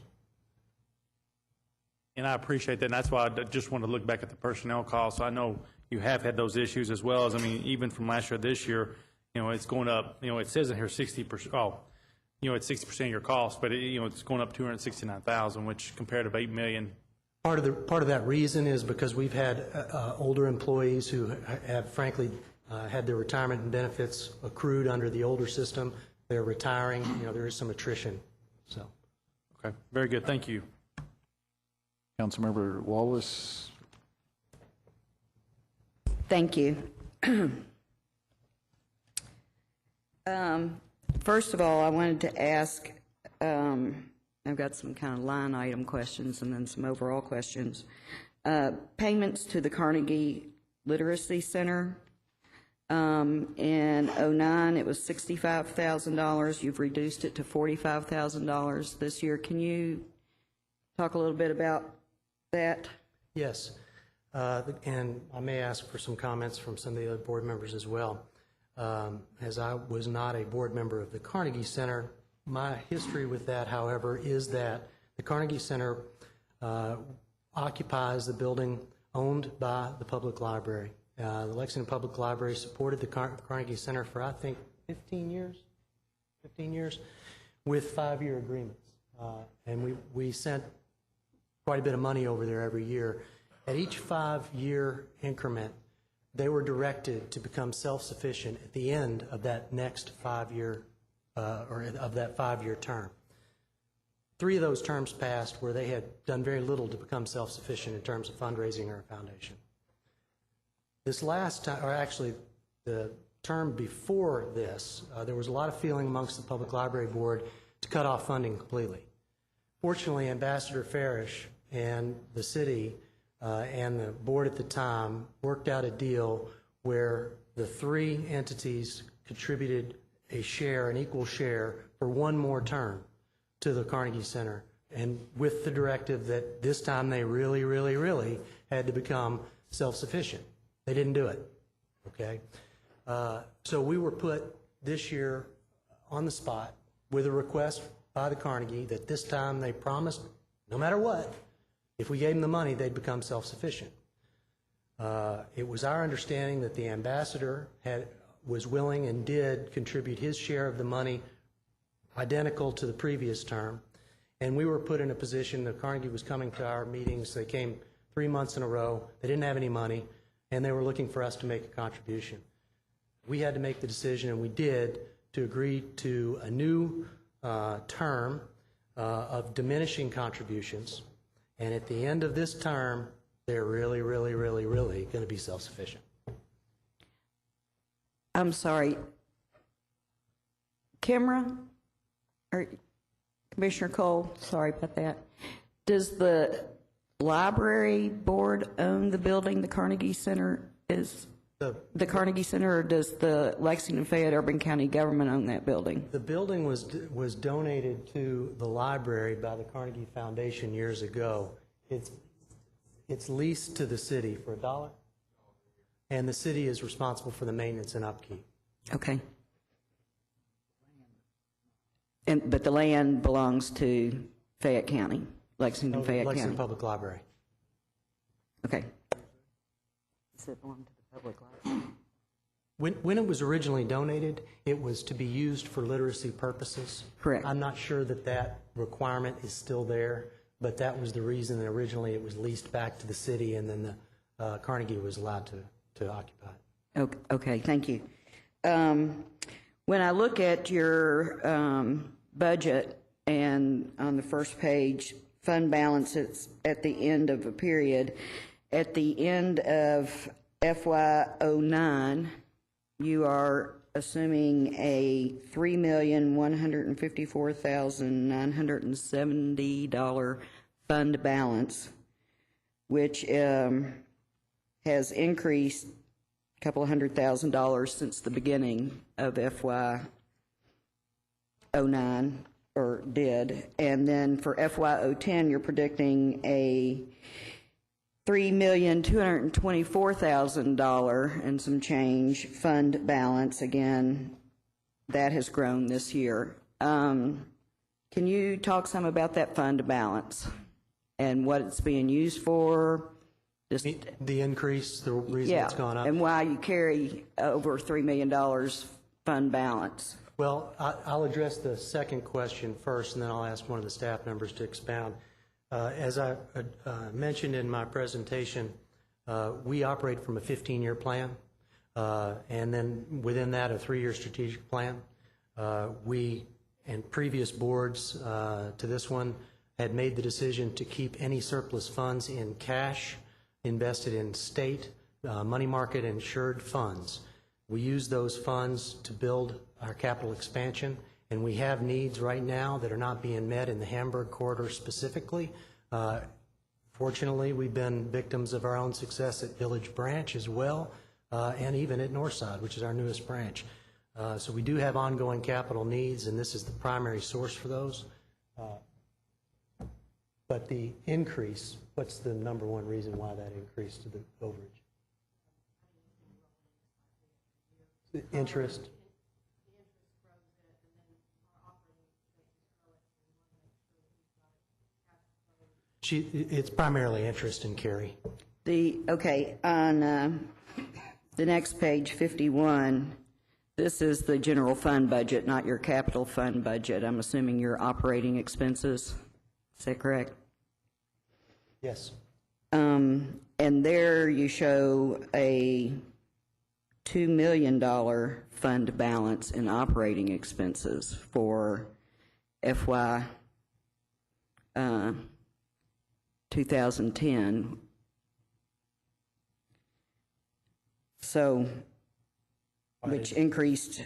And I appreciate that, and that's why I just want to look back at the personnel costs. I know you have had those issues as well as, I mean, even from last year to this year, it's going up, it says in here 60%, it's 60% of your cost, but it's going up $269,000, which compared to $8 million. Part of that reason is because we've had older employees who have frankly had their retirement and benefits accrued under the older system. They're retiring. There is some attrition. So. Okay, very good. Thank you. Councilmember Wallace. Thank you. First of all, I wanted to ask, I've got some kind of line item questions and then some overall questions. Payments to the Carnegie Literacy Center. In 09, it was $65,000. You've reduced it to $45,000 this year. Can you talk a little bit about that? Yes. And I may ask for some comments from some of the other board members as well. As I was not a board member of the Carnegie Center, my history with that, however, is that the Carnegie Center occupies the building owned by the public library. The Lexington Public Library supported the Carnegie Center for, I think, 15 years with 5-year agreements. And we sent quite a bit of money over there every year. At each 5-year increment, they were directed to become self-sufficient at the end of that next 5-year or of that 5-year term. 3 of those terms passed where they had done very little to become self-sufficient in terms of fundraising or a foundation. This last time, or actually the term before this, there was a lot of feeling amongst the Public Library Board to cut off funding completely. Fortunately, Ambassador Farish and the city and the board at the time worked out a deal where the 3 entities contributed an equal share for 1 more term to the Carnegie Center, and with the directive that this time they really, really, really had to become self-sufficient. They didn't do it, okay? So we were put this year on the spot with a request by the Carnegie that this time they promised, no matter what, if we gave them the money, they'd become self-sufficient. It was our understanding that the ambassador was willing and did contribute his share of the money identical to the previous term, and we were put in a position that Carnegie was coming to our meetings. They came 3 months in a row. They didn't have any money, and they were looking for us to make a contribution. We had to make the decision, and we did, to agree to a new term of diminishing contributions, and at the end of this term, they're really, really, really, really going to be self-sufficient. I'm sorry. Kimra, or Commissioner Cole, sorry about that. Does the library board own the building the Carnegie Center is? The Carnegie Center, or does the Lexington Fayette Urban County government own that building? The building was donated to the library by the Carnegie Foundation years ago. It's leased to the city for $1, and the city is responsible for the maintenance and upkeep. Okay. But the land belongs to Fayette County, Lexington, Fayette Lexington County. Public Library. Okay. Does it belong to the public library? When it was originally donated, it was to be used for literacy purposes. Correct. I'm not sure that that requirement is still there, but that was the reason that originally it was leased back to the city, and then the Carnegie was allowed to occupy it. Okay, thank you. When I look at your budget, and on the first page, fund balance, it's at the end of a period. At the end of FY09, you are assuming a $3,154,970 fund balance, which has increased a couple $100,000 since the beginning of FY09, or did. And then for FY010, you're predicting a $3,224,000 and some change fund balance. Again, that has grown this year. Can you talk some about that fund balance and what it's being used for? Just, the increase, the reason it's gone up? And why you carry over $3 million fund balance. Well, I'll address the second question first, and then I'll ask one of the staff members to expound. As I mentioned in my presentation, we operate from a 15-year plan, and then within that, a 3-year strategic plan. We, and previous boards to this one, had made the decision to keep any surplus funds in cash, invested in state, money market insured funds. We use those funds to build our capital expansion, and we have needs right now that are not being met in the Hamburg corridor specifically. Fortunately, we've been victims of our own success at Village Branch as well, and even at Northside, which is our newest branch. So we do have ongoing capital needs, and this is the primary source for those. But the increase, what's the number one reason why that increased to the overage? The interest. It's primarily interest and carry. Okay, on the next page, 51, this is the general fund budget, not your capital fund budget. I'm assuming your operating expenses. Is that correct? Yes. And there you show a $2 million fund balance in operating expenses for FY 2010. So, which increased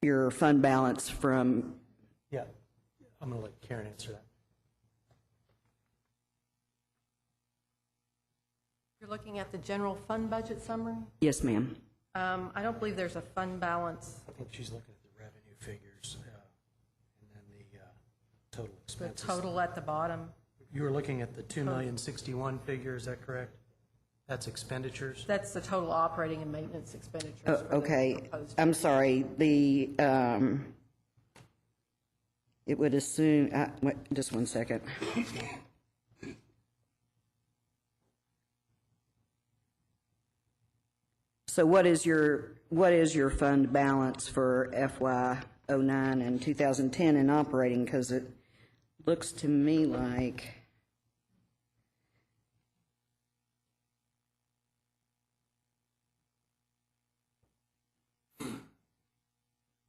your fund balance from... Yeah, I'm going to let Karen answer that. You're looking at the general fund budget summary? Yes, ma'am. I don't believe there's a fund balance. I think she's looking at the revenue figures and then the total The expenses. total at the bottom. You were looking at the 2,061 figure, is that correct? That's expenditures? That's the total operating and maintenance expenditures. Oh, for the okay, proposed- I'm sorry. It would assume, just one second. So what is your fund balance for FY09 and 2010 in operating? Because it looks to me like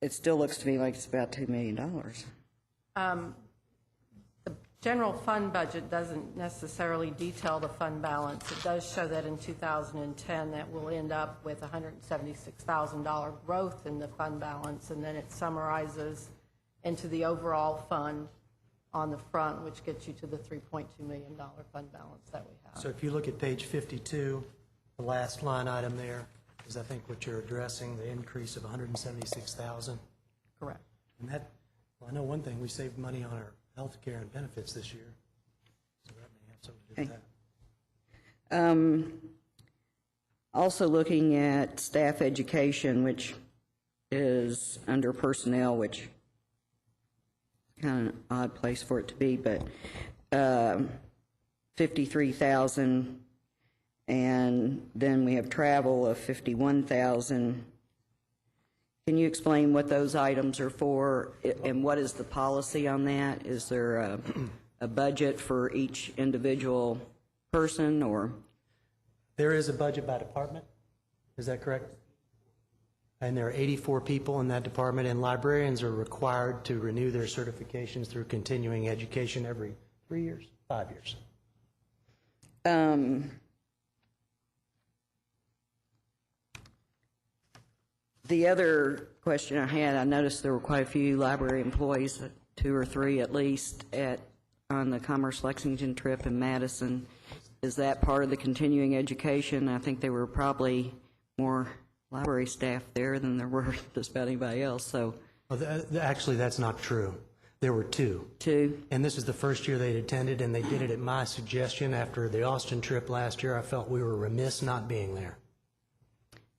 it still looks to me like it's about $2 million. The general fund budget doesn't necessarily detail the fund balance. It does show that in 2010 that we'll end up with $176,000 growth in the fund balance, and then it summarizes into the overall fund on the front, which gets you to the $3.2 million fund balance that we have. So if you look at page 52, the last line item there is, I think, what you're addressing, the increase of $176,000. Correct. And that, well, I know one thing, we saved money on our health care and benefits this year, so that may have something to do with that. Also looking at staff education, which is under personnel, which kind of an odd place for it to be, but 53,000, and then we have travel of 51,000. Can you explain what those items are for, and what is the policy on that? Is there a budget for each individual person, or? There is a budget by department, is that correct? And there are 84 people in that department, and librarians are required to renew their certifications through continuing education every 3 years, 5 years. The other question I had, I noticed there were quite a few library employees, 2 or 3 at least, on the Commerce Lexington trip in Madison. Is that part of the continuing education? I think there were probably more library staff there than there were just about anybody else, so. Well, actually, that's not true. There were 2. 2? And this is the first year they'd attended, and they did it at my suggestion. After the Austin trip last year, I felt we were remiss not being there.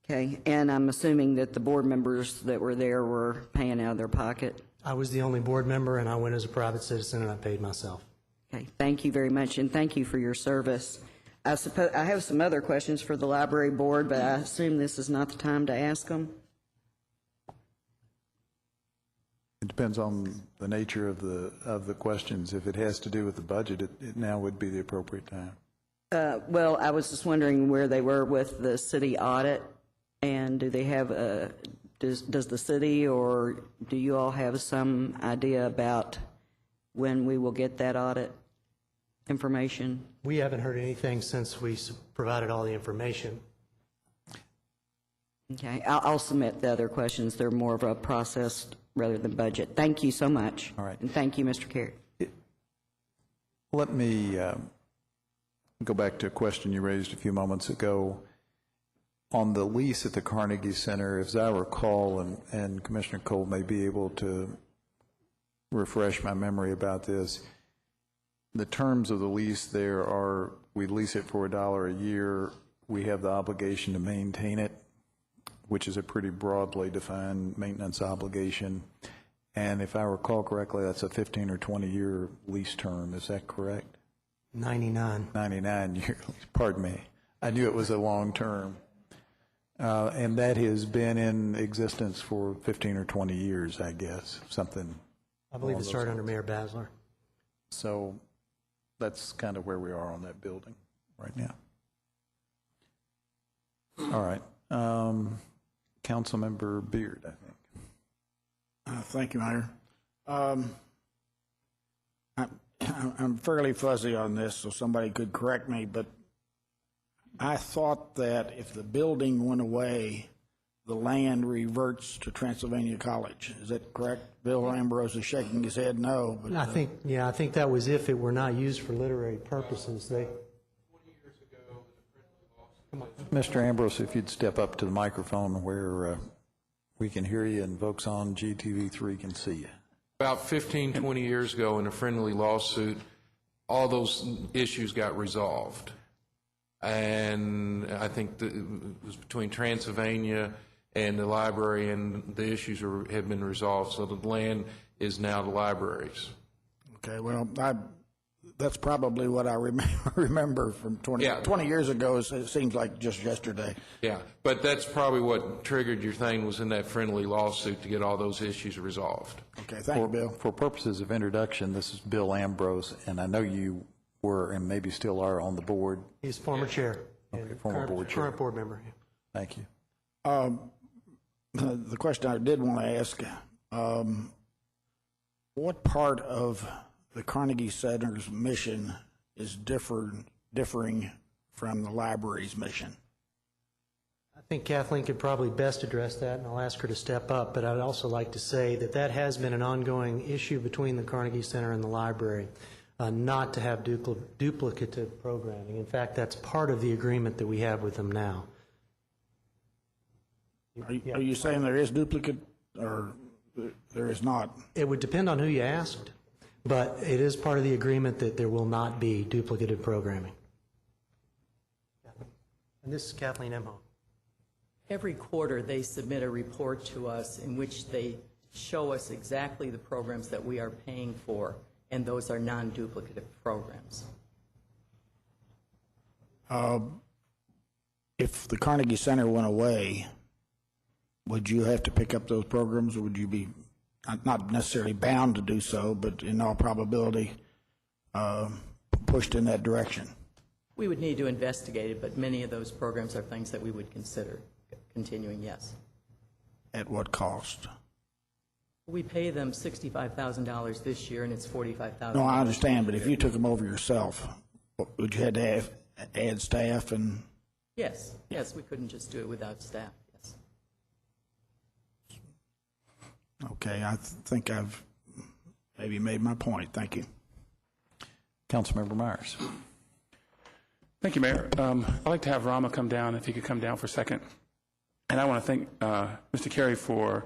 Okay, and I'm assuming that the board members that were there were paying out of their pocket? I was the only board member, and I went as a private citizen, and I paid myself. Okay, thank you very much, and thank you for your service. I have some other questions for the library board, but I assume this is not the time to ask them. It depends on the nature of the questions. If it has to do with the budget, it now would be the appropriate time. Well, I was just wondering where they were with the city audit, and do they have does the city or do you all have some idea about when we will get that audit information? We haven't heard anything since we provided all the information. Okay, I'll submit the other questions. They're more of a process rather than budget. Thank you so much. All right. And thank you, Mr. Carey. Let me go back to a question you raised a few moments ago. On the lease at the Carnegie Center, as I recall, and Commissioner Cole may be able to refresh my memory about this, the terms of the lease there are, we lease it for $1 a year. We have the obligation to maintain it, which is a pretty broadly defined maintenance obligation. And if I recall correctly, that's a 15 or 20-year lease term. Is that correct? 99. 99 years. Pardon me. I knew it was a long term. And that has been in existence for 15 or 20 years, I guess, something. I believe it started under Mayor Basler. So that's kind of where we are on that building right now. All right. Councilmember Beard, I think. Thank you, Mayor. I'm fairly fuzzy on this, so somebody could correct me, but I thought that if the building went away, the land reverts to Transylvania College. Is that correct? Bill Ambrose is shaking his head no. But, I think that was if it were not used for literary purposes. Mr. Ambrose, if you'd step up to the microphone where we can hear you and folks on GTV3 can see you. About 15, 20 years ago in a friendly lawsuit, all those issues got resolved. And I think it was between Transylvania and the library, and the issues have been resolved. So the land is now the library's. Okay, well, that's probably what I remember from 20 years ago. It seems like just yesterday. Yeah, but that's probably what triggered your thing, was in that friendly lawsuit to get all those issues resolved. Okay, thank you, Bill. For purposes of introduction, this is Bill Ambrose, and I know you were and maybe still are on the board. He's former chair. Okay, former board chair. Current board member. Thank you. The question I did want to ask, what part of the Carnegie Center's mission is differing from the library's mission? I think Kathleen could probably best address that, and I'll ask her to step up. But I'd also like to say that has been an ongoing issue between the Carnegie Center and the library, not to have duplicative programming. In fact, that's part of the agreement that we have with them now. Are you saying there is duplicate, or there is not? It would depend on who you asked, but it is part of the agreement that there will not be duplicative programming. And this is Kathleen Emhoff. Every quarter, they submit a report to us in which they show us exactly the programs that we are paying for, and those are non-duplicative programs. If the Carnegie Center went away, would you have to pick up those programs, or would you be not necessarily bound to do so, but in all probability pushed in that direction? We would need to investigate it, but many of those programs are things that we would consider continuing, yes. At what cost? We pay them $65,000 this year, and it's $45,000. No, I understand, but if you took them over yourself, would you have to add staff and? Yes, we couldn't just do it without staff, yes. Okay, I think I've maybe made my point. Thank you. Councilmember Myers. Thank you, Mayor. I'd like to have Rama come down, if he could come down for a second. And I want to thank Mr. Carey for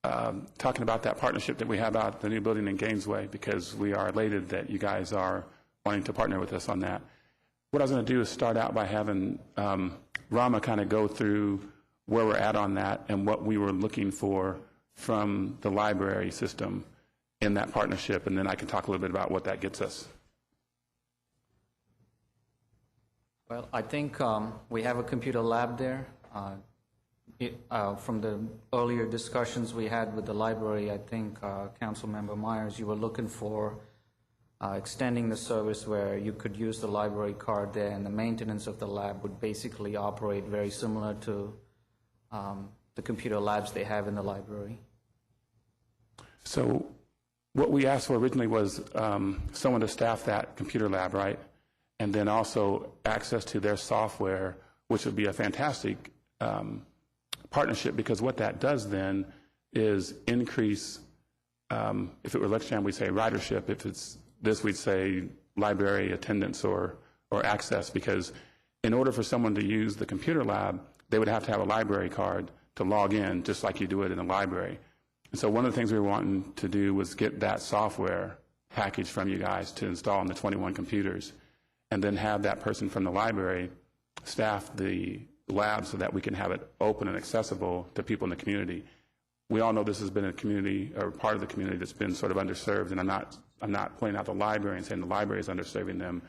talking about that partnership that we have about the new building in Gainesway, because we are elated that you guys are wanting to partner with us on that. What I was going to do is start out by having Rama kind of go through where we're at on that and what we were looking for from the library system in that partnership, and then I can talk a little bit about what that gets us. Well, I think we have a computer lab there. From the earlier discussions we had with the library, I think, Councilmember Myers, you were looking for extending the service where you could use the library card there, and the maintenance of the lab would basically operate very similar to the computer labs they have in the library. So what we asked for originally was someone to staff that computer lab, right? And then also access to their software, which would be a fantastic partnership, because what that does then is increase, if it were Lexstran, we'd say ridership. If it's this, we'd say library attendance or access, because in order for someone to use the computer lab, they would have to have a library card to log in, just like you do it in a library. And so one of the things we were wanting to do was get that software package from you guys to install on the 21 computers, and then have that person from the library staff the lab so that we can have it open and accessible to people in the community. We all know this has been a community, or part of the community, that's been sort of underserved, and I'm not pointing out the library and saying the library is underserving them,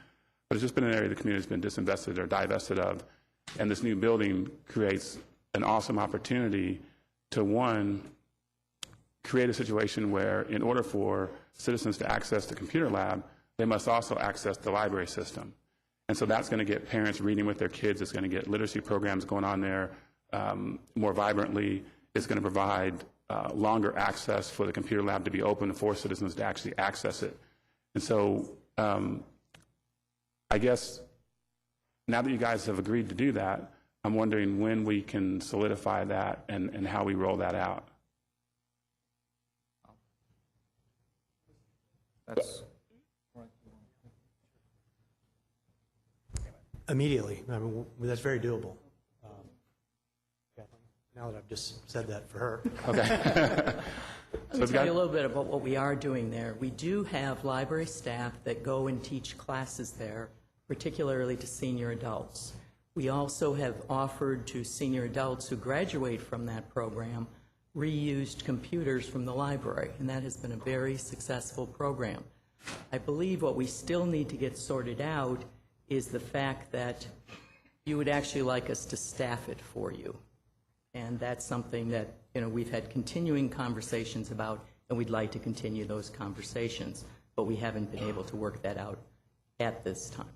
but it's just been an area the community has been disinvested or divested of, and this new building creates an awesome opportunity to, one, create a situation where in order for citizens to access the computer lab, they must also access the library system. And so that's going to get parents reading with their kids. It's going to get literacy programs going on there more vibrantly. It's going to provide longer access for the computer lab to be open for citizens to actually access it. And so I guess now that you guys have agreed to do that, I'm wondering when we can solidify that and how we roll that out. That's Immediately. I mean, that's very doable. Now that I've just said that for her. Okay. Let me tell you a little bit about what we are doing there. We do have library staff that go and teach classes there, particularly to senior adults. We also have offered to senior adults who graduate from that program reused computers from the library, and that has been a very successful program. I believe what we still need to get sorted out is the fact that you would actually like us to staff it for you. And that's something that, we've had continuing conversations about, and we'd like to continue those conversations, but we haven't been able to work that out at this time.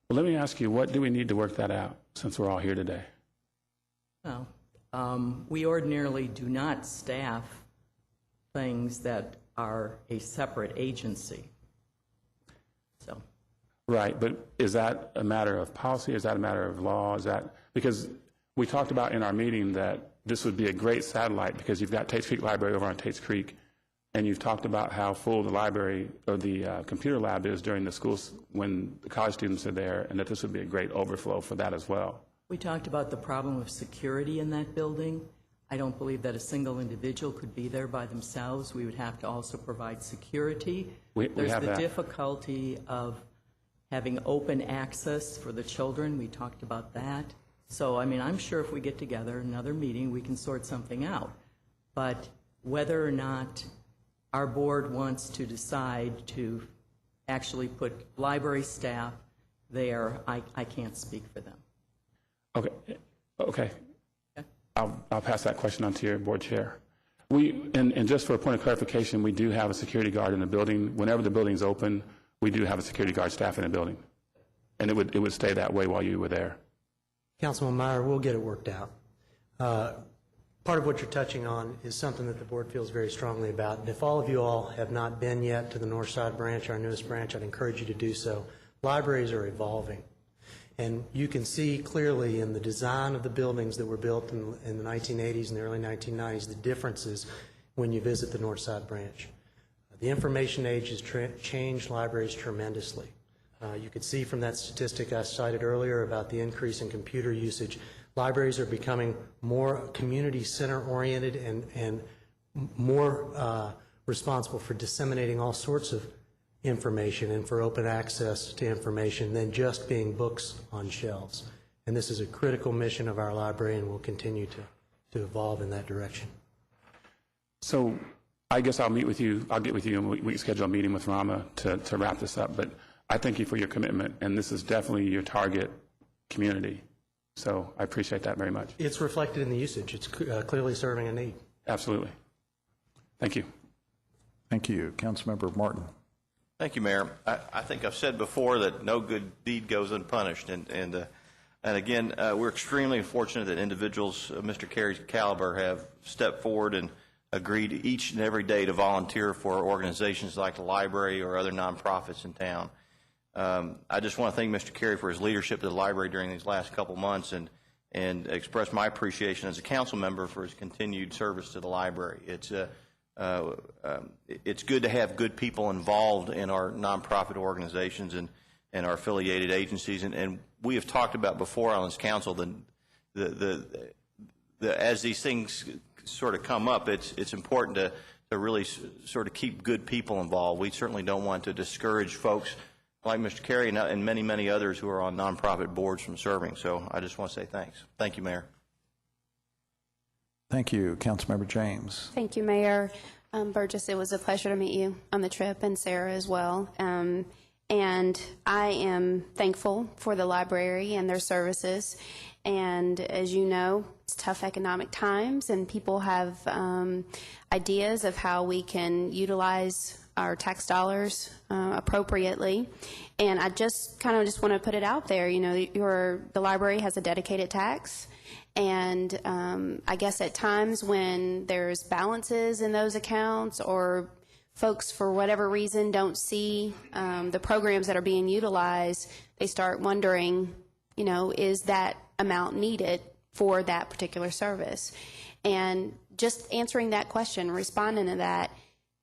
Well, let me ask you, what do we need to work that out, since we're all here today? Well, we ordinarily do not staff things that are a separate agency. So. Right, but is that a matter of policy? Is that a matter of law? Is that, because we talked about in our meeting that this would be a great satellite, because you've got Tates Creek Library over on Tates Creek, and you've talked about how full the library or the computer lab is during the schools when the college students are there, and that this would be a great overflow for that as well. We talked about the problem of security in that building. I don't believe that a single individual could be there by themselves. We would have to also provide security. There's the difficulty of having open access for the children. We talked about that. So, I mean, I'm sure if we get together, another meeting, we can sort something out. But Whether or not our board wants to decide to actually put library staff there, I can't speak for them. Okay. I'll pass that question on to your board chair. And just for a point of clarification, we do have a security guard in the building. Whenever the building's open, we do have a security guard staff in the building. And it would stay that way while you were there. Councilman Meyer, we'll get it worked out. Part of what you're touching on is something that the board feels very strongly about. And if all of you all have not been yet to the Northside branch, our newest branch, I'd encourage you to do so. Libraries are evolving. And you can see clearly in the design of the buildings that were built in the 1980s and the early 1990s the differences when you visit the Northside branch. The information age has changed libraries tremendously. You could see from that statistic I cited earlier about the increase in computer usage, libraries are becoming more community center oriented and more responsible for disseminating all sorts of information and for open access to information than just being books on shelves. And this is a critical mission of our library and will continue to evolve in that direction. So I guess I'll get with you and we can schedule a meeting with Rama to wrap this up. But I thank you for your commitment, and this is definitely your target community. So I appreciate that very much. It's reflected in the usage. It's clearly serving a need. Absolutely. Thank you. Thank you. Councilmember Martin. Thank you, Mayor. I think I've said before that no good deed goes unpunished, and again, we're extremely fortunate that individuals of Mr. Carey's caliber have stepped forward and agreed each and every day to volunteer for organizations like the library or other nonprofits in town. I just want to thank Mr. Carey for his leadership of the library during these last couple months and express my appreciation as a council member for his continued service to the library. It's good to have good people involved in our nonprofit organizations and our affiliated agencies. And we have talked about before on this council as these things sort of come up, it's important to really sort of keep good people involved. We certainly don't want to discourage folks like Mr. Carey and many, many others who are on nonprofit boards from serving. So I just want to say thanks. Thank you, Mayor. Thank you. Councilmember James. Thank you, Mayor. Burgess, it was a pleasure to meet you on the trip, and Sarah as well. And I am thankful for the library and their services. And as you know, it's tough economic times, and people have ideas of how we can utilize our tax dollars appropriately. And I just want to put it out there. You know, the library has a dedicated tax. And I guess at times when there's balances in those accounts or folks for whatever reason don't see the programs that are being utilized, they start wondering, you know, is that amount needed for that particular service? And just answering that question, responding to that,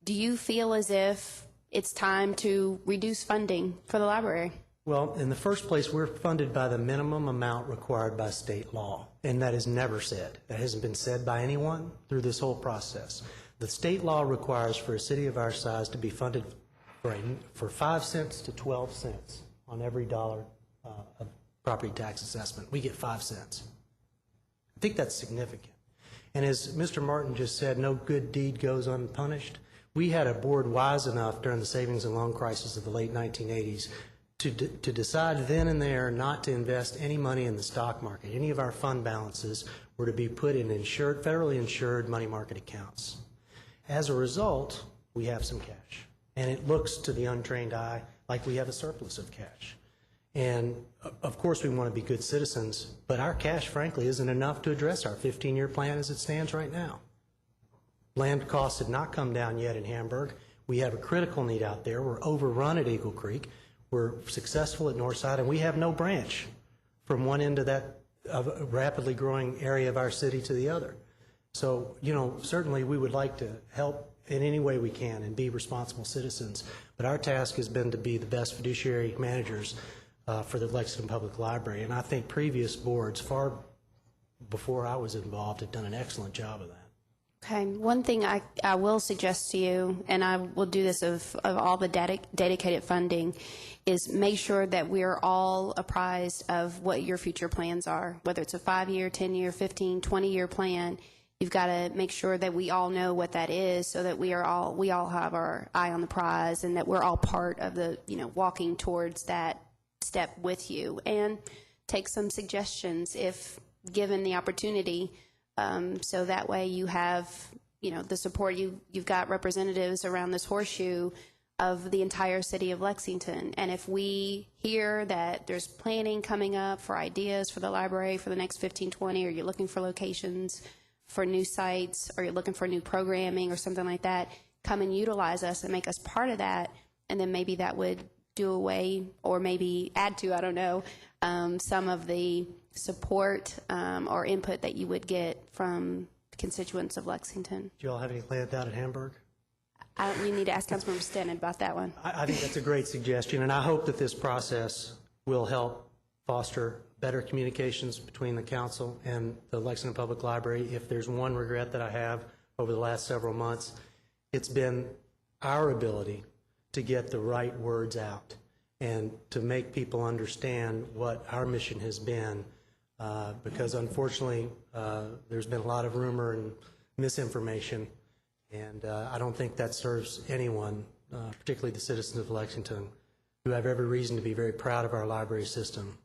do you feel as if it's time to reduce funding for the library? Well, in the first place, we're funded by the minimum amount required by state law, and that is never said. That hasn't been said by anyone through this whole process. The state law requires for a city of our size to be funded for 5 cents to 12 cents on every dollar of property tax assessment. We get 5 cents. I think that's significant. And as Mr. Martin just said, no good deed goes unpunished. We had a board wise enough during the savings and loan crisis of the late 1980s to decide then and there not to invest any money in the stock market. Any of our fund balances were to be put in federally insured money market accounts. As a result, we have some cash. And it looks to the untrained eye like we have a surplus of cash. And of course we want to be good citizens, but our cash, frankly, isn't enough to address our 15-year plan as it stands right now. Land costs have not come down yet in Hamburg. We have a critical need out there. We're overrun at Eagle Creek. We're successful at Northside, and we have no branch from one end of that rapidly growing area of our city to the other. So, you know, certainly we would like to help in any way we can and be responsible citizens, but our task has been to be the best fiduciary managers for the Lexington Public Library, and I think previous boards, far before I was involved, had done an excellent job of that. Okay, one thing I will suggest to you, and I will do this of all the dedicated funding, is make sure that we're all apprised of what your future plans are, whether it's a 5-year, 10-year, 15, 20-year plan. you've got to make sure that we all know what that is, so that we all have our eye on the prize, and that we're all part of the, walking towards that step with you, and take some suggestions if given the opportunity, so that way you have, the support. You've got representatives around this horseshoe of the entire city of Lexington. And if we hear that there's planning coming up for ideas for the library for the next 15, 20, or you're looking for locations for new sites, or you're looking for new programming or something like that, come and utilize us and make us part of that. And then maybe that would do away, or maybe add to, I don't know, some of the support or input that you would get from constituents of Lexington. Do you all have any plans out at Hamburg? You need to ask Councilmember Stanton about that one. I think that's a great suggestion, and I hope that this process will help foster better communications between the council and the Lexington Public Library. If there's one regret that I have over the last several months, it's been our ability to get the right words out and to make people understand what our mission has been, because unfortunately there's been a lot of rumor and misinformation, and I don't think that serves anyone, particularly the citizens of Lexington, who have every reason to be very proud of our library system,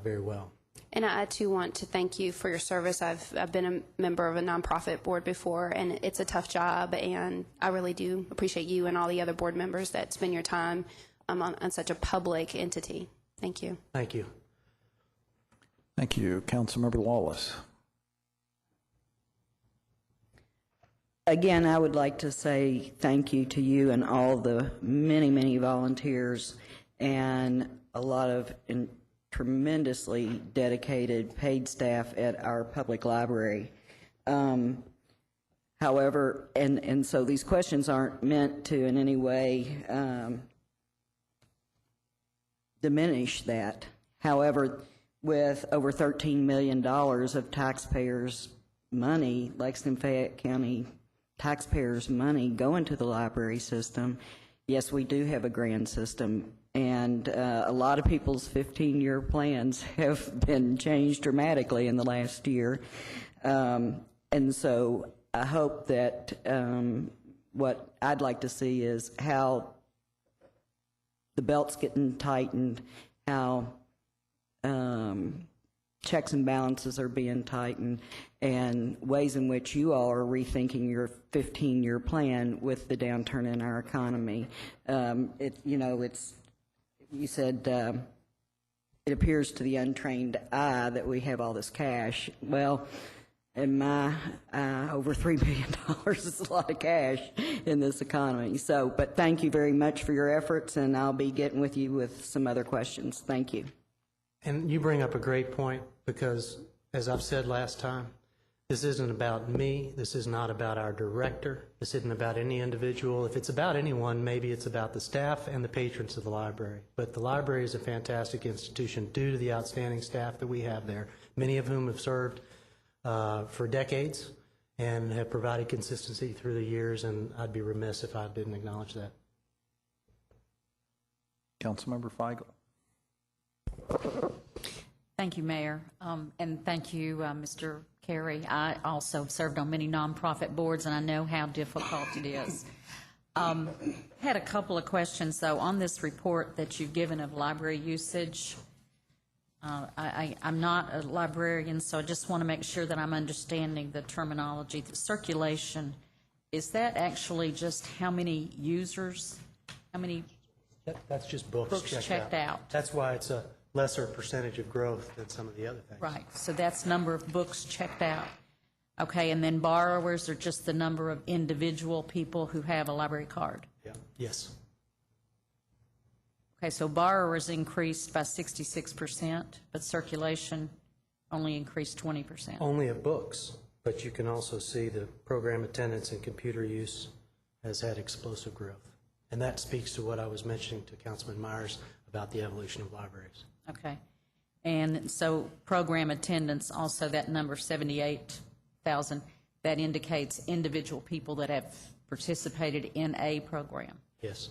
very well. And I too want to thank you for your service. I've been a member of a nonprofit board before, and it's a tough job, and I really do appreciate you and all the other board members that spend your time on such a public entity. Thank you. Thank you. Thank you. Councilmember Lawless. Again, I would like to say thank you to you and all the many, many volunteers and a lot of tremendously dedicated paid staff at our public library. However, and so these questions aren't meant to in any way diminish that. However, with over $13 million of taxpayers' money, Lexington Fayette County taxpayers' money going to the library system, yes, we do have a grant system, and a lot of people's 15-year plans have been changed dramatically in the last year. And so I hope that what I'd like to see is how the belt's getting tightened, how checks and balances are being tightened, and ways in which you all are rethinking your 15-year plan with the downturn in our economy. You said it appears to the untrained eye that we have all this cash. Well, in my over $3 billion is a lot of cash in this economy. So, but thank you very much for your efforts, and I'll be getting with you with some other questions. Thank you. And you bring up a great point, because, as I've said last time, this isn't about me. This is not about our director. This isn't about any individual. If it's about anyone, maybe it's about the staff and the patrons of the library. But the library is a fantastic institution due to the outstanding staff that we have there, many of whom have served for decades and have provided consistency through the years, and I'd be remiss if I didn't acknowledge that. Councilmember Feigl. Thank you, Mayor, and thank you, Mr. Carey. I also served on many nonprofit boards, and I know how difficult it is. Had a couple of questions, though, on this report that you've given of library usage. I'm not a librarian, so I just want to make sure that I'm understanding the terminology. The circulation, is that actually just how many users, how many That's just books checked out? That's why it's a lesser percentage of growth than some of the other things. Right, so that's number of books checked out. Okay, and then borrowers are just the number of individual people who have a library card? Yeah. Yes. Okay, so borrowers increased by 66%, but circulation only increased 20%. Only of books, but you can also see the program attendance and computer use has had explosive growth. And that speaks to what I was mentioning to Councilman Myers about the evolution of libraries. Okay. And so program attendance, also that number 78,000, that indicates individual people that have participated in a program. Yes.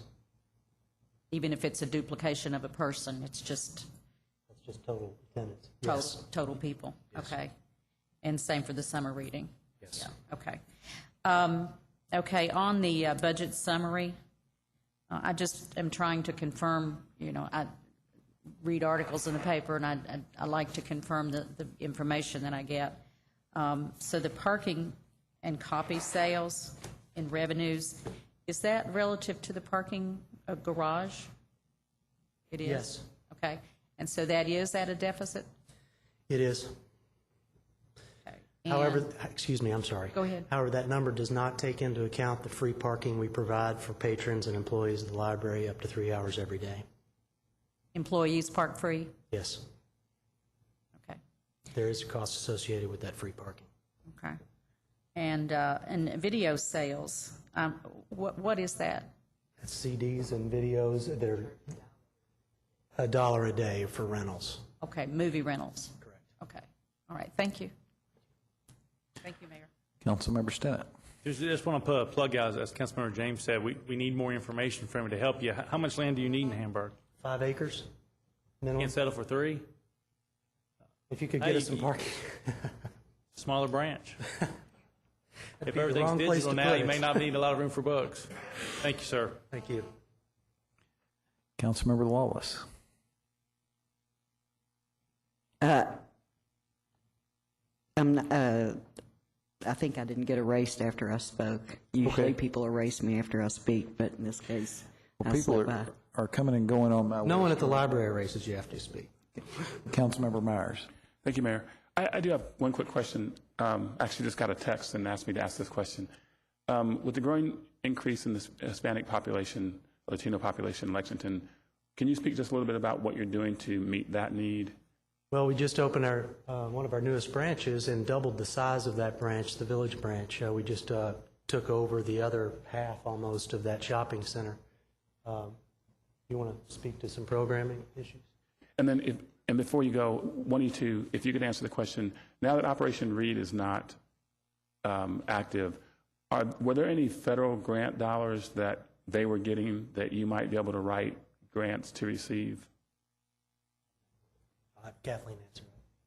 Even if it's a duplication of a person, it's just That's just total attendance. total, Yes. total people. Yes. Okay. And same for the summer reading. Yes. Yeah, okay. Okay, on the budget summary, I just am trying to confirm, I read articles in the paper, and I like to confirm the information that I get. So the parking and copy sales in revenues, is that relative to the parking garage? It is? Yes. Okay. And so that is at a deficit? It is. Okay. However, excuse me, I'm sorry. Go ahead. However, that number does not take into account the free parking we provide for patrons and employees of the library up to 3 hours every day. Employees park free? Yes. Okay. There is a cost associated with that free parking. Okay. And video sales, what is that? That's CDs and videos. They're $1 a day for rentals. Okay, movie rentals. Correct. Okay. All right, thank you. Thank you, Mayor. Councilmember Stinnett. Just want to put a plug out, as Councilmember James said, we need more information from him to help you. How much land do you need in Hamburg? 5 acres minimum. Can't settle for 3? If you could get us some parking. Smaller branch. That'd If be the everything's wrong place digital to now, put you it. may not need a lot of room for books. Thank you, sir. Thank you. Councilmember Lawless. I think I didn't get erased after I spoke. Usually Okay. people erase me after I speak, but in this case, Well, I people slipped by. are coming and going on my No one way. at the library races you have to speak. Councilmember Myers. Thank you, Mayor. I do have one quick question. Actually, just got a text and asked me to ask this question. With the growing increase in the Hispanic population, Latino population in Lexington, can you speak just a little bit about what you're doing to meet that need? Well, we just opened our one of our newest branches and doubled the size of that branch, the Village branch. We just took over the other half almost of that shopping center. You want to speak to some programming issues? And then, before you go, one of you two, if you could answer the question, now that Operation Read is not active, were there any federal grant dollars that they were getting that you might be able to write grants to receive? Kathleen answer.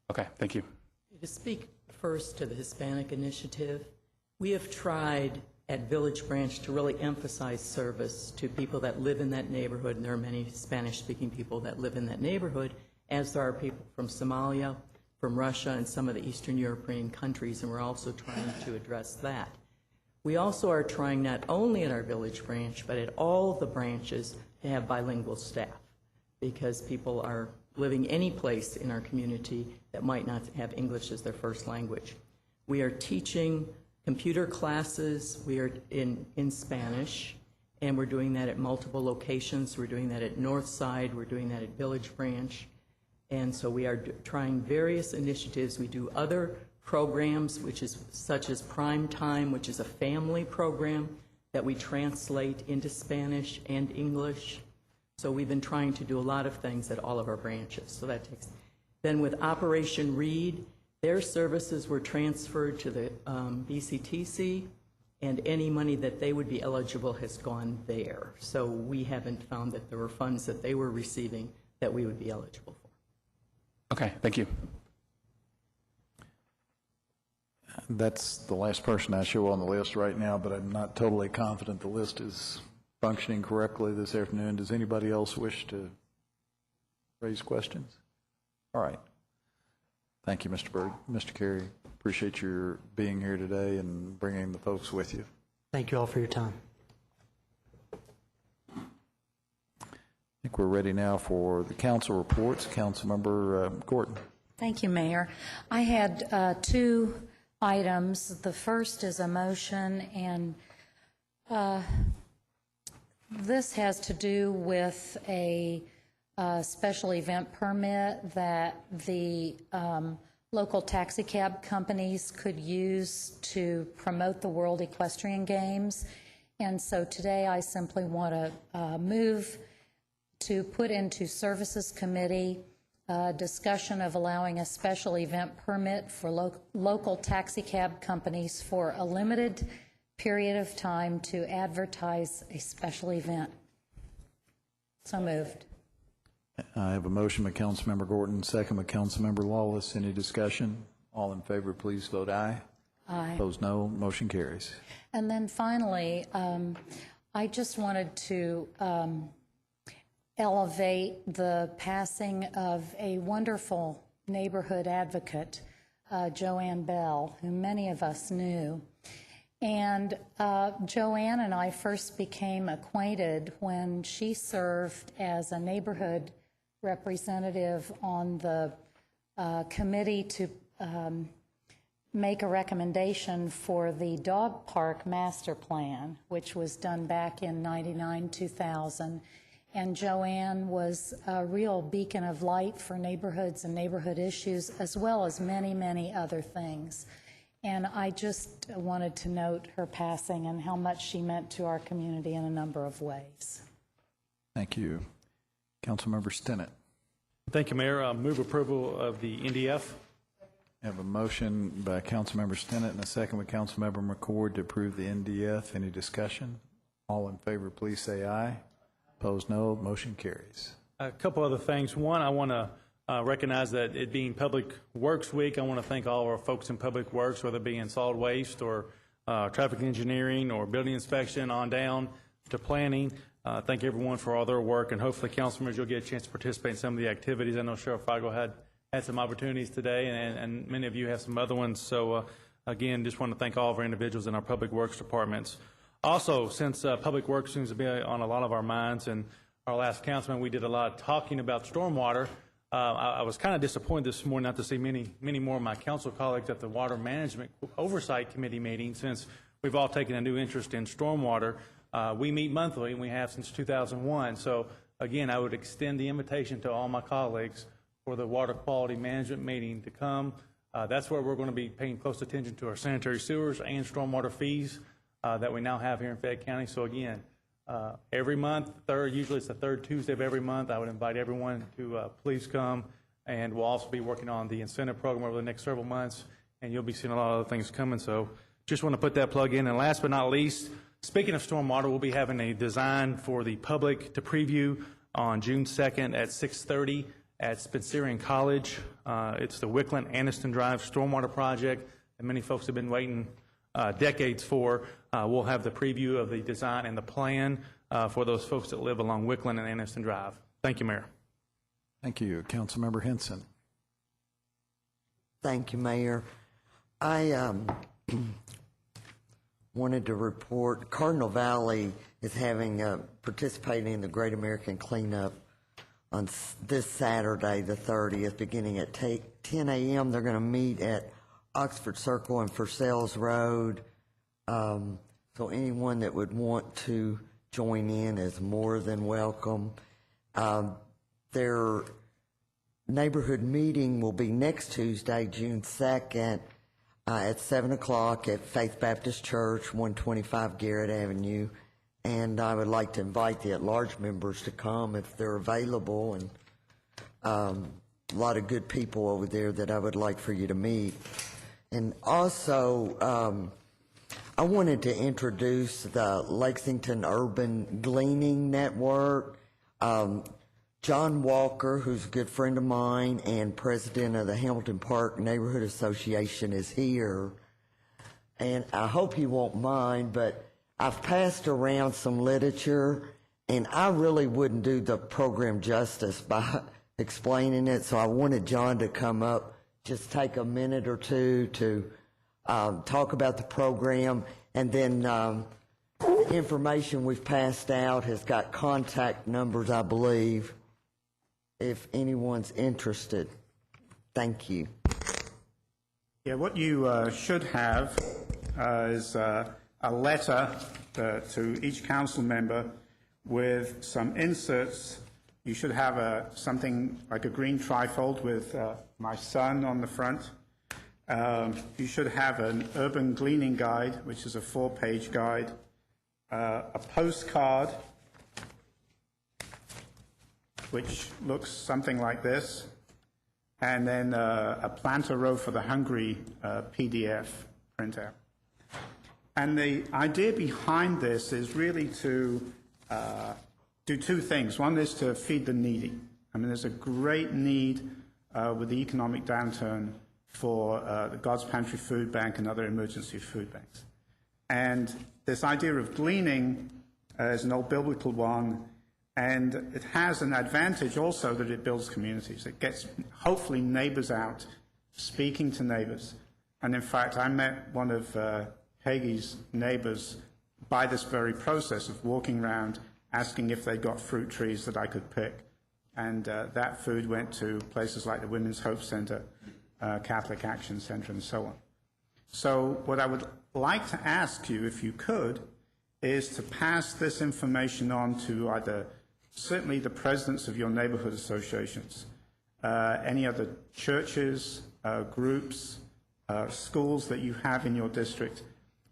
Okay, thank you. To speak first to the Hispanic Initiative, we have tried at Village Branch to really emphasize service to people that live in that neighborhood, and there are many Spanish-speaking people that live in that neighborhood, as there are people from Somalia, from Russia, and some of the Eastern European countries, and we're also trying to address that. We also are trying not only at our Village Branch, but at all the branches to have bilingual staff, because people are living any place in our community that might not have English as their first language. We are teaching computer classes. We are in Spanish, and we're doing that at multiple locations. We're doing that at Northside. We're doing that at Village Branch. And so we are trying various initiatives. We do other programs, such as Prime Time, which is a family program that we translate into Spanish and English. So we've been trying to do a lot of things at all of our branches. So that takes. Then with Operation Read, their services were transferred to the BCTC, and any money that they would be eligible has gone there. So we haven't found that there were funds that they were receiving that we would be eligible for. Okay, thank you. That's the last person I show on the list right now, but I'm not totally confident the list is functioning correctly this afternoon. Does anybody else wish to raise questions? All right. Thank you, Mr. Berg. Mr. Carey, appreciate your being here today and bringing the folks with you. Thank you all for your time. I think we're ready now for the council reports. Councilmember Gordon. Thank you, Mayor. I had two items. The first is a motion, and this has to do with a special event permit that the local taxi cab companies could use to promote the World Equestrian Games. And so today I simply want to move to put into Services Committee discussion of allowing a special event permit for local taxi cab companies for a limited period of time to advertise a special event. So moved. I have a motion by Councilmember Gordon, second by Councilmember Lawless. Any discussion? All in favor, please vote aye. Aye. Opposed, no. Motion carries. And then finally, I just wanted to elevate the passing of a wonderful neighborhood advocate, Joanne Bell, who many of us knew. And Joanne and I first became acquainted when she served as a neighborhood representative on the committee to make a recommendation for the dog park master plan, which was done back in 99-2000. And Joanne was a real beacon of light for neighborhoods and neighborhood issues, as well as many, many other things. And I just wanted to note her passing and how much she meant to our community in a number of ways. Thank you. Councilmember Stinnett. Thank you, Mayor. Move approval of the NDF. I have a motion by Councilmember Stinnett and a second by Councilmember McCord to approve the NDF. Any discussion? All in favor, please say aye. Opposed, no. Motion carries. A couple other things. One, I want to recognize that it being Public Works Week, I want to thank all our folks in Public Works, whether it be in solid waste or traffic engineering or building inspection on down to planning. Thank everyone for all their work, and hopefully, council members, you'll get a chance to participate in some of the activities. I know Sheriff Feigl had some opportunities today, and many of you have some other ones. So, again, just want to thank all of our individuals in our Public Works departments. Also, since Public Works seems to be on a lot of our minds, and our last councilman, we did a lot of talking about stormwater. I was kind of disappointed this morning not to see many more of my council colleagues at the Water Management Oversight Committee meeting, since we've all taken a new interest in stormwater. We meet monthly, and we have since 2001. So, again, I would extend the invitation to all my colleagues for the Water Quality Management meeting to come. That's where we're going to be paying close attention to our sanitary sewers and stormwater fees that we now have here in Fayette County. So, again, every month, usually it's the third Tuesday of every month, I would invite everyone to please come, and we'll also be working on the incentive program over the next several months, and you'll be seeing a lot of other things coming. So just want to put that plug in. And last but not least, speaking of stormwater, we'll be having a design for the public to preview on June 2nd at 6:30 at Spencerian College. It's the Wickland Anniston Drive Stormwater Project that many folks have been waiting decades for. We'll have the preview of the design and the plan for those folks that live along Wickland and Anniston Drive. Thank you, Mayor. Thank you. Councilmember Henson. Thank you, Mayor. I wanted to report Cardinal Valley is having participating in the Great American Cleanup on this Saturday, the 30th, beginning at 10 a.m. They're going to meet at Oxford Circle and Purcell's Road. So anyone that would want to join in is more than welcome. Their neighborhood meeting will be next Tuesday, June 2nd, at 7 o'clock at Faith Baptist Church, 125 Garrett Avenue. And I would like to invite the at-large members to come if they're available, and a lot of good people over there that I would like for you to meet. And also, I wanted to introduce the Lexington Urban Gleaning Network. John Walker, who's a good friend of mine and president of the Hamilton Park Neighborhood Association, is here. And I hope he won't mind, but I've passed around some literature, and I really wouldn't do the program justice by explaining it, so I wanted John to come up, just take a minute or two to talk about the program, and then the information we've passed out has got contact numbers, I believe, if anyone's interested. Thank you. Yeah, what you should have is a letter to each council member with some inserts. You should have something like a green trifold with my son on the front. You should have an urban gleaning guide, which is a 4-page guide, a postcard, which looks something like this, and then a planter row for the Hungry PDF printout. And the idea behind this is really to do two things. One is to feed the needy. I mean, there's a great need with the economic downturn for the God's Pantry Food Bank and other emergency food banks. And this idea of gleaning is an old biblical one, and it has an advantage also that it builds communities. It gets, hopefully, neighbors out, speaking to neighbors. And in fact, I met one of Hagee's neighbors by this very process of walking around, asking if they got fruit trees that I could pick. And that food went to places like the Women's Hope Center, Catholic Action Center, and so on. So what I would like to ask you, if you could, is to pass this information on to either certainly the presidents of your neighborhood associations, any other churches, groups, schools that you have in your district.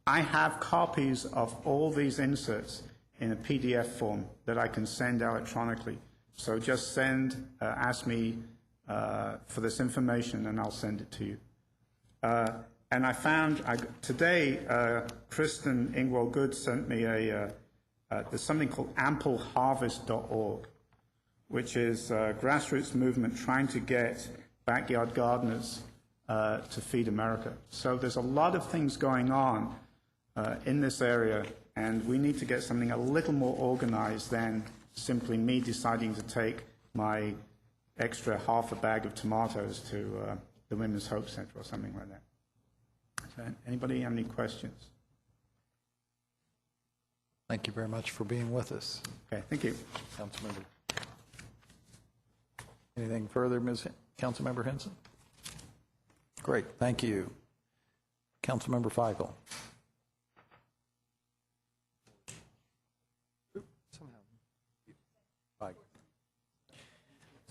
I have copies of all these inserts in a PDF form that I can send electronically. So just send, ask me for this information, and I'll send it to you. And I found today, Kristen Ingwell Good sent me there's something called ampleharvest.org, which is a grassroots movement trying to get backyard gardeners to feed America. So there's a lot of things going on in this area, and we need to get something a little more organized than simply me deciding to take my extra half a bag of tomatoes to the Women's Hope Center or something like that. So anybody have any questions? Thank you very much for being with us. Okay, thank you. Councilmember. Anything further, Councilmember Henson? Great, thank you. Councilmember Feigl.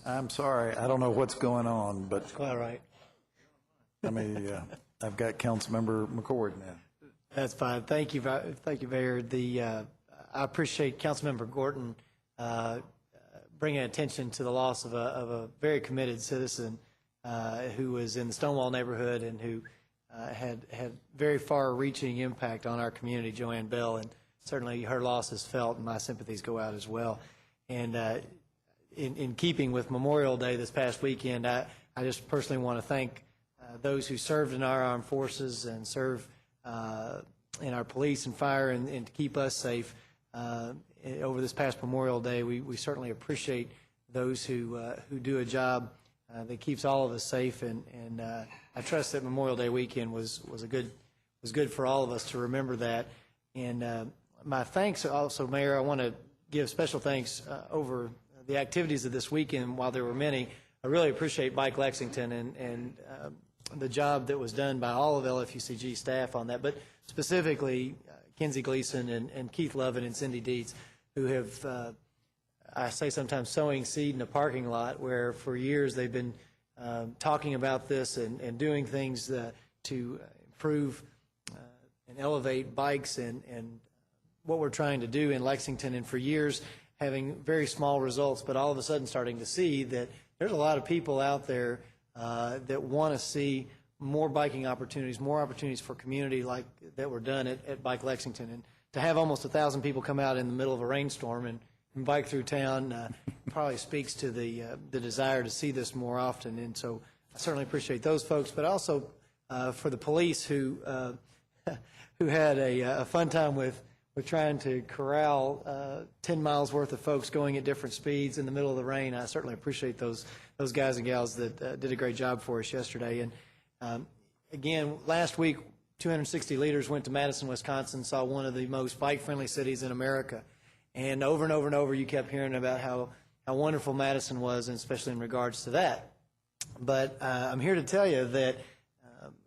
I'm sorry, I don't know what's going on, but That's quite all right. I've got Councilmember McCord now. That's fine. Thank you, Mayor. I appreciate Councilmember Gorton bringing attention to the loss of a very committed citizen who was in the Stonewall neighborhood and who had very far-reaching impact on our community, Joanne Bell, and certainly her loss is felt, and my sympathies go out as well. And in keeping with Memorial Day this past weekend, I just personally want to thank those who served in our armed forces and serve in our police and fire and to keep us safe over this past Memorial Day. We certainly appreciate those who do a job that keeps all of us safe, and I trust that Memorial Day weekend was good for all of us to remember that. And my thanks also, Mayor, I want to give special thanks over the activities of this weekend. While there were many, I really appreciate Bike Lexington and the job that was done by all of LFUCG staff on that, but specifically Kenzie Gleason and Keith Lovin and Cindy Dietz, who have, I say sometimes, sowing seed in a parking lot where for years they've been talking about this and doing things to improve and elevate bikes and what we're trying to do in Lexington, and for years having very small results, but all of a sudden starting to see that there's a lot of people out there that want to see more biking opportunities, more opportunities for community like that were done at Bike Lexington. And to have almost 1,000 people come out in the middle of a rainstorm and bike through town probably speaks to the desire to see this more often. And so I certainly appreciate those folks, but also for the police who had a fun time with trying to corral 10 miles worth of folks going at different speeds in the middle of the rain. I certainly appreciate those guys and gals that did a great job for us yesterday. And again, last week, 260 leaders went to Madison, Wisconsin, saw one of the most bike-friendly cities in America. And over, you kept hearing about how wonderful Madison was, and especially in regards to that. But I'm here to tell you that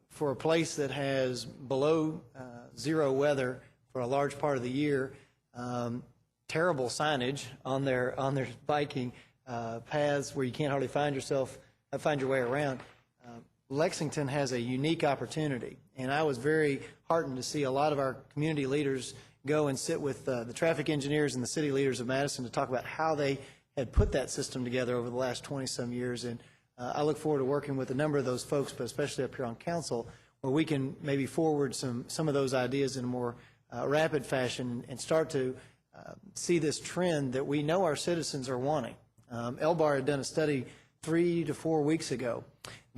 for a place that has below zero weather for a large part of the year, terrible signage on their biking paths where you can't hardly find your way around. Lexington has a unique opportunity, and I was very heartened to see a lot of our community leaders go and sit with the traffic engineers and the city leaders of Madison to talk about how they had put that system together over the last 20-some years. And I look forward to working with a number of those folks, but especially up here on council, where we can maybe forward some of those ideas in a more rapid fashion and start to see this trend that we know our citizens are wanting. LBAR had done a study 3 to 4 weeks ago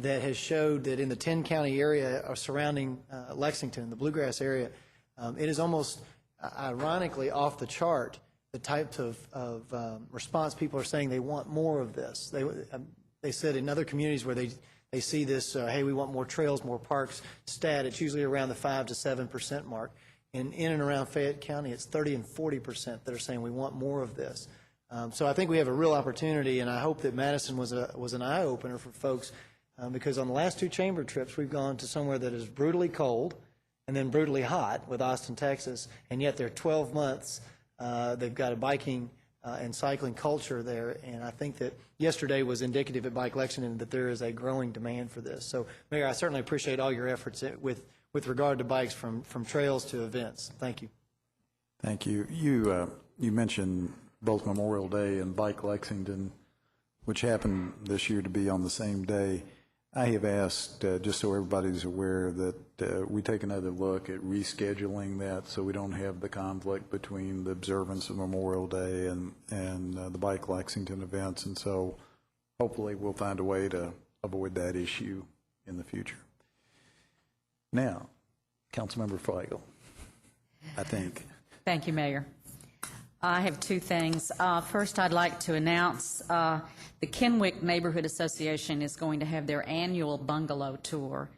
that has showed that in the 10-county area surrounding Lexington, the Bluegrass area, it is almost ironically off the chart, the types of response people are saying they want more of this. They said in other communities where they see this, hey, we want more trails, more parks, it's usually around the 5 to 7% mark. And in and around Fayette County, it's 30 and 40% that are saying we want more of this. So I think we have a real opportunity, and I hope that Madison was an eye-opener for folks, because on the last 2 chamber trips, we've gone to somewhere that is brutally cold and then brutally hot with Austin, Texas, and yet they're 12 months. They've got a biking and cycling culture there, and I think that yesterday was indicative at Bike Lexington that there is a growing demand for this. So, Mayor, I certainly appreciate all your efforts with regard to bikes from trails to events. Thank you. Thank you. You mentioned both Memorial Day and Bike Lexington, which happened this year to be on the same day. I have asked, just so everybody's aware, that we take another look at rescheduling that so we don't have the conflict between the observance of Memorial Day and the Bike Lexington events. And so hopefully we'll find a way to avoid that issue in the future. Now, Councilmember Flagel, I think. Thank you, Mayor. I have 2 things. First, I'd like to announce the Kenwick Neighborhood Association is going to have their annual bungalow tour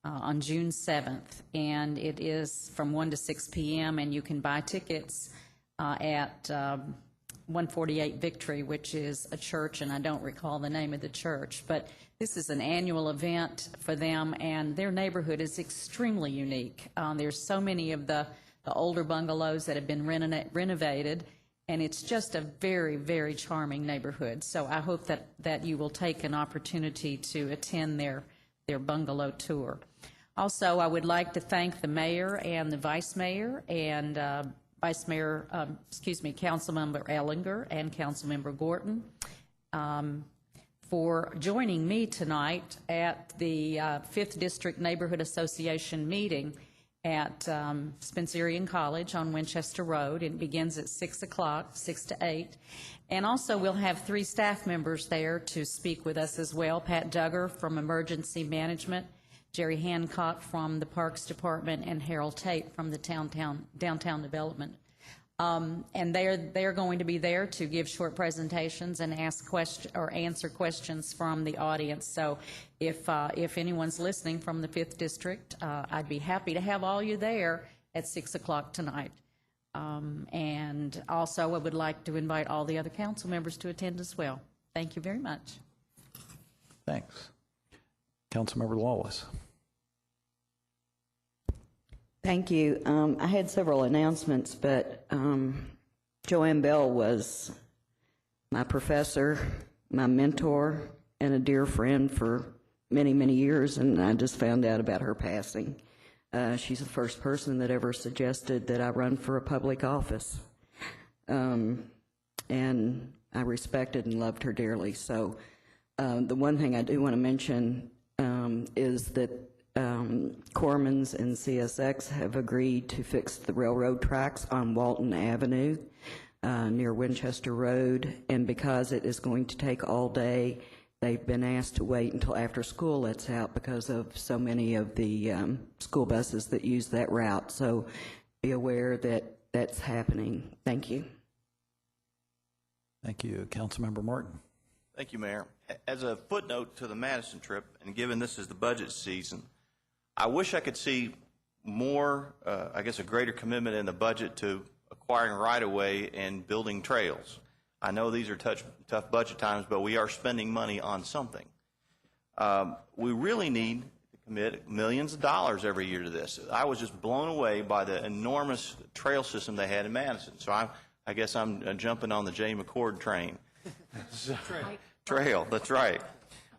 on June 7th, and it is from 1 to 6 p.m., and you can buy tickets at 148 Victory, which is a church, and I don't recall the name of the church, but this is an annual event for them, and their neighborhood is extremely unique. There's so many of the older bungalows that have been renovated, and it's just a very, very charming neighborhood. So I hope that you will take an opportunity to attend their bungalow tour. Also, I would like to thank the mayor and the vice mayor and Councilmember Ellinger and Councilmember Gorton for joining me tonight at the 5th District Neighborhood Association meeting at Spencerian College on Winchester Road. It begins at 6 o'clock, 6 to 8. And also we'll have 3 staff members there to speak with us as well. Pat Duggar from Emergency Management, Jerry Hancock from the Parks Department, and Harold Tate from the Downtown Development. And they're going to be there to give short presentations and answer questions from the audience. So if anyone's listening from the 5th District, I'd be happy to have all you there at 6 o'clock tonight. And also I would like to invite all the other council members to attend as well. Thank you very much. Thanks. Councilmember Lawless. Thank you. I had several announcements, but Joanne Bell was my professor, my mentor, and a dear friend for many, many years, and I just found out about her passing. She's the first person that ever suggested that I run for a public office, and I respected and loved her dearly. So the one thing I do want to mention is that Cormans and CSX have agreed to fix the railroad tracks on Walton Avenue near Winchester Road, and because it is going to take all day, they've been asked to wait until after school lets out because of so many of the school buses that use that route. So be aware that that's happening. Thank you. Thank you. Councilmember Martin. Thank you, Mayor. As a footnote to the Madison trip, and given this is the budget season, I wish I could see more, I guess a greater commitment in the budget to acquiring right-of-way and building trails. I know these are tough budget times, but we are spending money on something. We really need to commit millions of dollars every year to this. I was just blown away by the enormous trail system they had in Madison. So I guess I'm jumping on the Jay McCord train. Trail, that's right.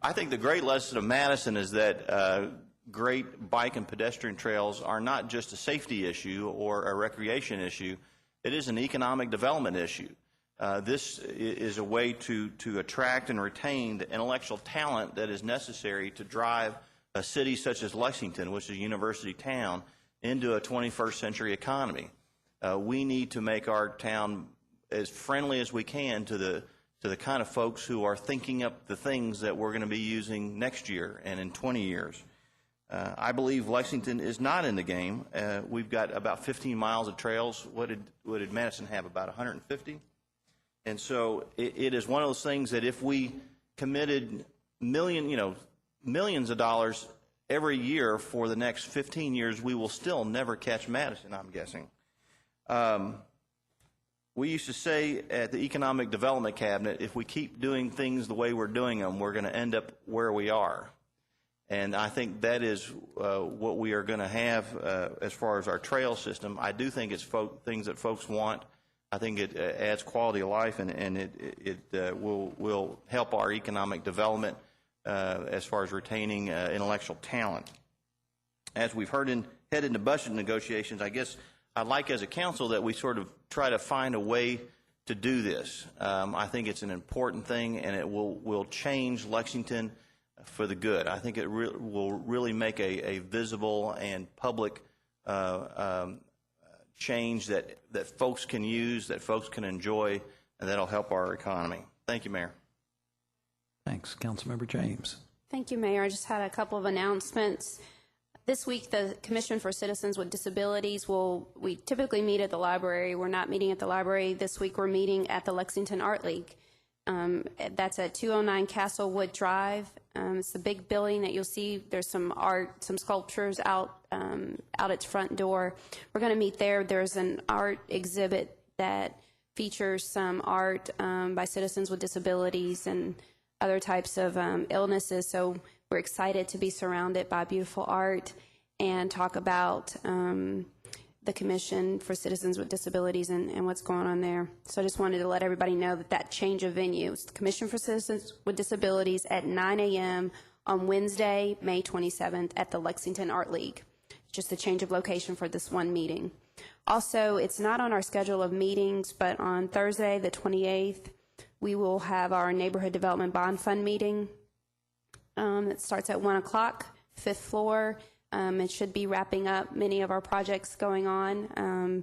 I think the great lesson of Madison is that great bike and pedestrian trails are not just a safety issue or a recreation issue. It is an economic development issue. This is a way to attract and retain the intellectual talent that is necessary to drive a city such as Lexington, which is a university town, into a 21st century economy. We need to make our town as friendly as we can to the to the kind of folks who are thinking up the things that we're going to be using next year and in 20 years. I believe Lexington is not in the game. We've got about 15 miles of trails. What did Madison have? About 150? And so it is one of those things that if we committed millions of dollars every year for the next 15 years, we will still never catch Madison, I'm guessing. We used to say at the Economic Development Cabinet, if we keep doing things the way we're doing them, we're going to end up where we are. And I think that is what we are going to have as far as our trail system. I do think it's things that folks want. I think it adds quality of life, and it will help our economic development as far as retaining intellectual talent. As we've head into budget negotiations, I guess I'd like as a council that we sort of try to find a way to do this. I think it's an important thing, and it will change Lexington for the good. I think it will really make a visible and public change that folks can use, that folks can enjoy, and that'll help our economy. Thank you, Mayor. Thanks. Councilmember James. Thank you, Mayor. I just had a couple of announcements. This week, the Commission for Citizens with Disabilities we typically meet at the library. We're not meeting at the library. This week, we're meeting at the Lexington Art League. That's at 209 Castlewood Drive. It's the big building that you'll see. There's some art, some sculptures out its front door. We're going to meet there. There's an art exhibit that features some art by citizens with disabilities and other types of illnesses. So we're excited to be surrounded by beautiful art and talk about the Commission for Citizens with Disabilities and what's going on there. So I just wanted to let everybody know that change of venue is the Commission for Citizens with Disabilities at 9 a.m. on Wednesday, May 27th at the Lexington Art League. Just a change of location for this one meeting. Also, it's not on our schedule of meetings, but on Thursday, the 28th, we will have our Neighborhood Development Bond Fund meeting. It starts at 1 o'clock, 5th floor. It should be wrapping up many of our projects going on,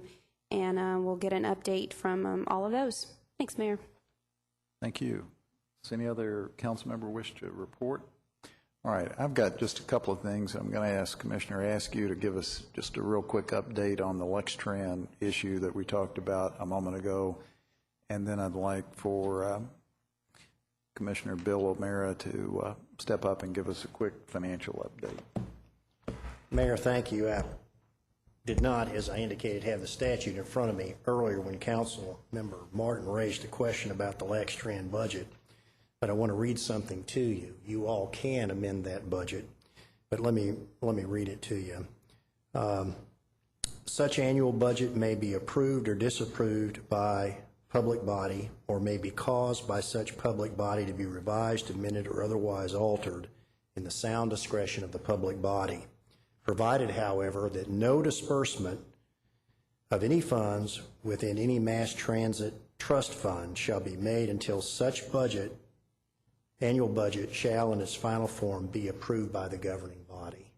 and we'll get an update from all of those. Thanks, Mayor. Thank you. Does any other council member wish to report? All right, I've got just a couple of things. I'm going to ask Commissioner Askew to give us just a real quick update on the LexTran issue that we talked about a moment ago. And then I'd like for Commissioner Bill O'Meara to step up and give us a quick financial update. Mayor, thank you. I did not, as I indicated, have the statute in front of me earlier when Council Member Martin raised a question about the LexTran budget. But I want to read something to you. You all can amend that budget, but let me read it to you. Such annual budget may be approved or disapproved by public body or may be caused by such public body to be revised, amended, or otherwise altered in the sound discretion of the public body, provided, however, that no disbursement of any funds within any mass transit trust fund shall be made until such annual budget shall in its final form be approved by the governing body.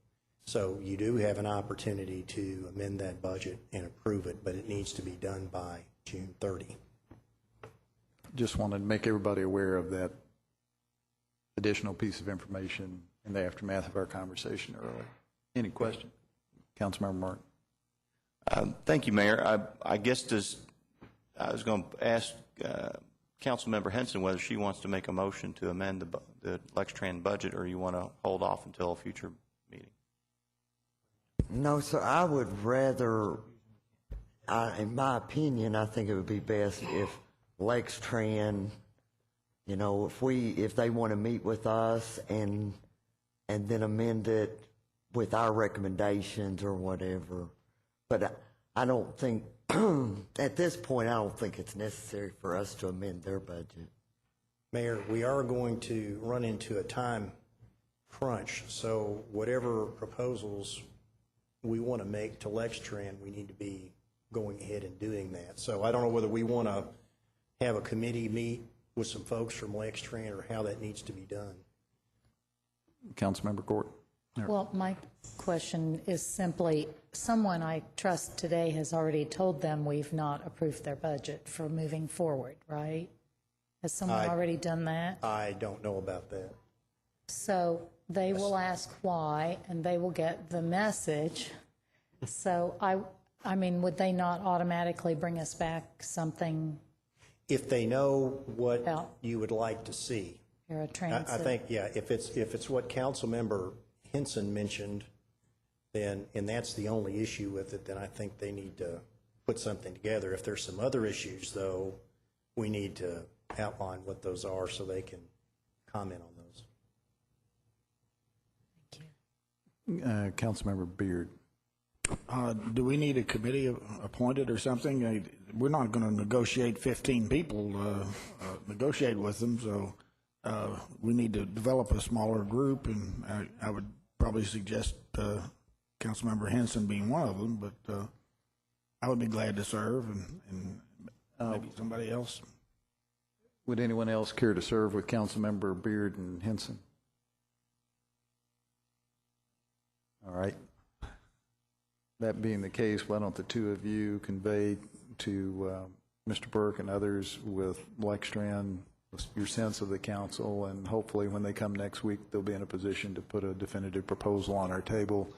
So you do have an opportunity to amend that budget and approve it, but it needs to be done by June 30. Just wanted to make everybody aware of that additional piece of information in the aftermath of our conversation earlier. Any question? Councilmember Martin. Thank you, Mayor. I guess I was going to ask Councilmember Henson whether she wants to make a motion to amend the LexTran budget, or you want to hold off until a future meeting. No, sir, I would rather, in my opinion, I think it would be best if LexTran, you know, if they want to meet with us and then amend it with our recommendations or whatever. But I don't think, at this point, I don't think it's necessary for us to amend their budget. Mayor, we are going to run into a time crunch, so whatever proposals we want to make to LexTran, we need to be going ahead and doing that. So I don't know whether we want to have a committee meet with some folks from LexTran or how that needs to be done. Councilmember Gordon. Well, my question is simply, someone I trust today has already told them we've not approved their budget for moving forward, right? Has someone already done that? I don't know about that. So they will ask why, and they will get the message. So I mean, would they not automatically bring us back something? If they know what About you would like to see. Paratransit? I think, yeah, if it's what Councilmember Henson mentioned, then, and that's the only issue with it, then I think they need to put something together. If there's some other issues, though, we need to outline what those are so they can comment on those. Councilmember Beard. Do we need a committee appointed or something? We're not going to negotiate 15 people, negotiate with them, so we need to develop a smaller group, and I would probably suggest Councilmember Henson being one of them, but I would be glad to serve, and maybe somebody else. Would anyone else care to serve with Councilmember Beard and Henson? All right. That being the case, why don't the two of you convey to Mr. Burke and others with Lexstran your sense of the council, and hopefully when they come next week, they'll be in a position to put a definitive proposal on our table,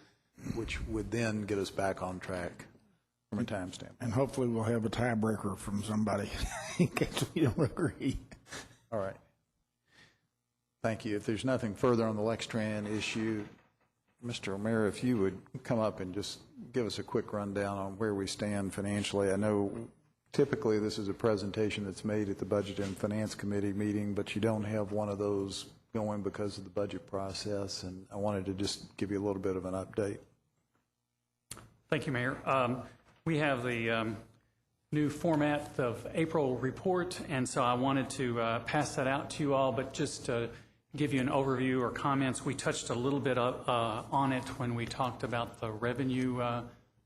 which would then get us back on track from a time standpoint. And hopefully we'll have a tiebreaker from somebody in case we don't agree. All right. Thank you. If there's nothing further on the Lexstran issue, Mr. O'Meara, if you would come up and just give us a quick rundown on where we stand financially. I know typically this is a presentation that's made at the Budget and Finance Committee meeting, but you don't have one of those going because of the budget process, and I wanted to just give you a little bit of an update. Thank you, Mayor. We have the new format of April report, and so I wanted to pass that out to you all, but just to give you an overview or comments. We touched a little bit on it when we talked about the revenue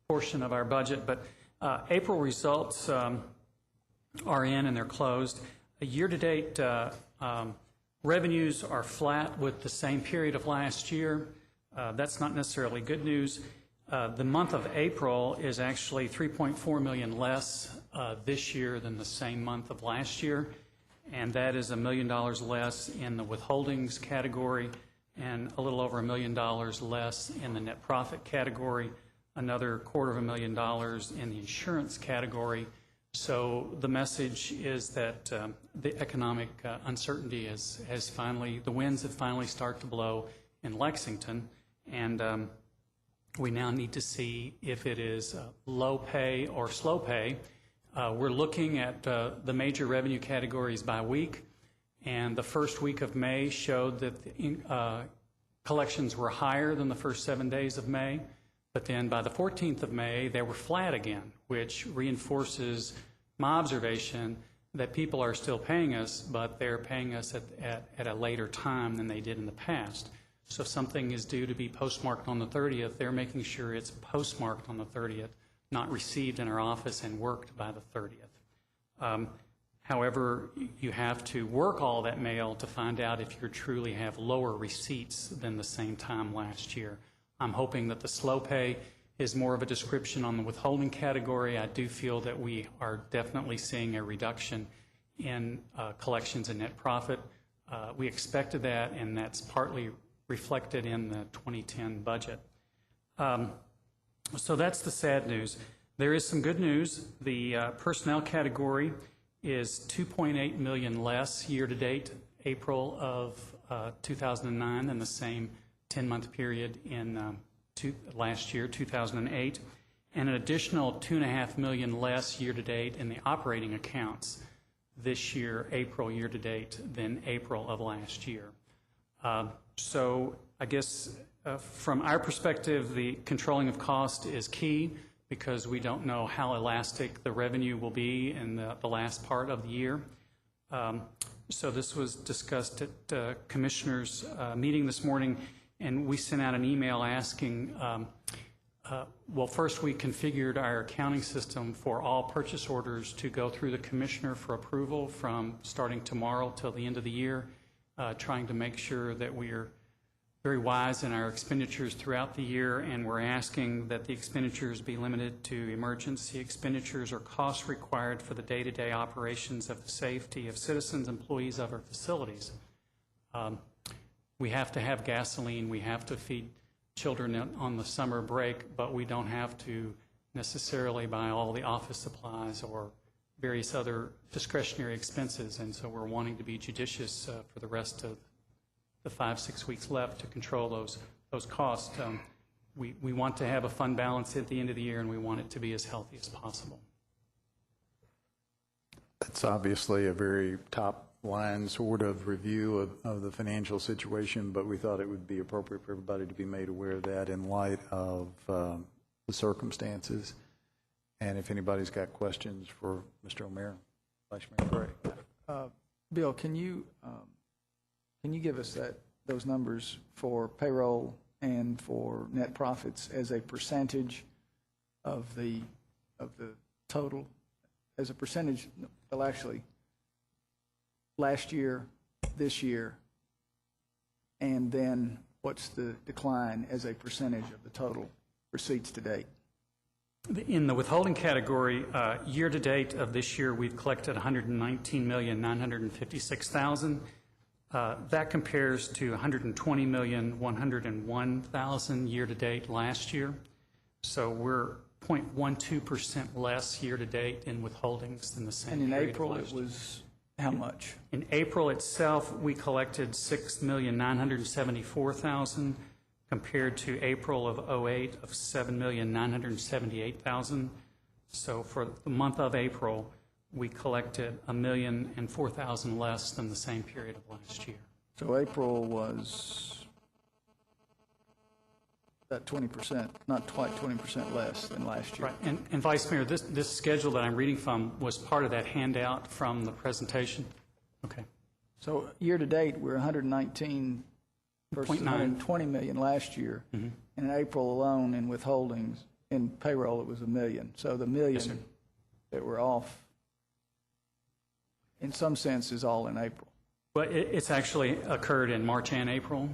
portion of our budget, but April results are in and they're closed. Year-to-date revenues are flat with the same period of last year. That's not necessarily good news. The month of April is actually $3.4 million less this year than the same month of last year, and that is $1 million less in the withholdings category and a little over $1 million less in the net profit category, another $250,000 in the insurance category. So the message is that the economic uncertainty has finally, the winds have finally started to blow in Lexington, and we now need to see if it is low pay or slow pay. We're looking at the major revenue categories by week, and the first week of May showed that the collections were higher than the first 7 days of May, but then by the 14th of May, they were flat again, which reinforces my observation that people are still paying us, but they're paying us at a later time than they did in the past. So if something is due to be postmarked on the 30th, they're making sure it's postmarked on the 30th, not received in our office and worked by the 30th. However, you have to work all that mail to find out if you truly have lower receipts than the same time last year. I'm hoping that the slow pay is more of a description on the withholding category. I do feel that we are definitely seeing a reduction in collections and net profit. We expected that, and that's partly reflected in the 2010 budget. So that's the sad news. There is some good news. The personnel category is $2.8 million less year-to-date, April of 2009, than the same 10-month period in last year, 2008, and an additional $2.5 million less year-to-date in the operating accounts this year, April year-to-date, than April of last year. So I guess from our perspective, the controlling of cost is key because we don't know how elastic the revenue will be in the last part of the year. So this was discussed at the Commissioners' meeting this morning, and we sent out an email asking, well, first we configured our accounting system for all purchase orders to go through the Commissioner for approval from starting tomorrow till the end of the year, trying to make sure that we are very wise in our expenditures throughout the year, and we're asking that the expenditures be limited to emergency expenditures or costs required for the day-to-day operations of the safety of citizens, employees of our facilities. We have to have gasoline, we have to feed children on the summer break, but we don't have to necessarily buy all the office supplies or various other discretionary expenses, and so we're wanting to be judicious for the rest of the 5-6 weeks left to control those costs. We want to have a fund balance at the end of the year, and we want it to be as healthy as possible. That's obviously a very top-line sort of review of the financial situation, but we thought it would be appropriate for everybody to be made aware of that in light of the circumstances. And if anybody's got questions for Mr. O'Meara, Vice Mayor Gray. Bill, can you give us those numbers for payroll and for net profits as a percentage of the total? As a percentage, well, actually, last year, this year, and then what's the decline as a percentage of the total receipts to date? In the withholding category, year-to-date of this year, we've collected $119,956,000. That compares to $120,101,000 year-to-date last year. So we're 0.12% less year-to-date in withholdings than the same period. And in April, it was how much? In April itself, we collected $6,974,000 compared to April of 2008 of $7,978,000. So for the month of April, we collected $1,004,000 less than the same period of last year. So April was about 20%, not quite 20% less than last year. Right. And Vice Mayor, this schedule that I'm reading from was part of that handout from the presentation? Okay. So year-to-date, we're 119 versus 120 million last year. Mm-hmm. And in April alone, in withholdings, in payroll, it was $1 million. So the million Yes, sir. that we're off, in some sense, is all in April. But it's actually occurred in March and April.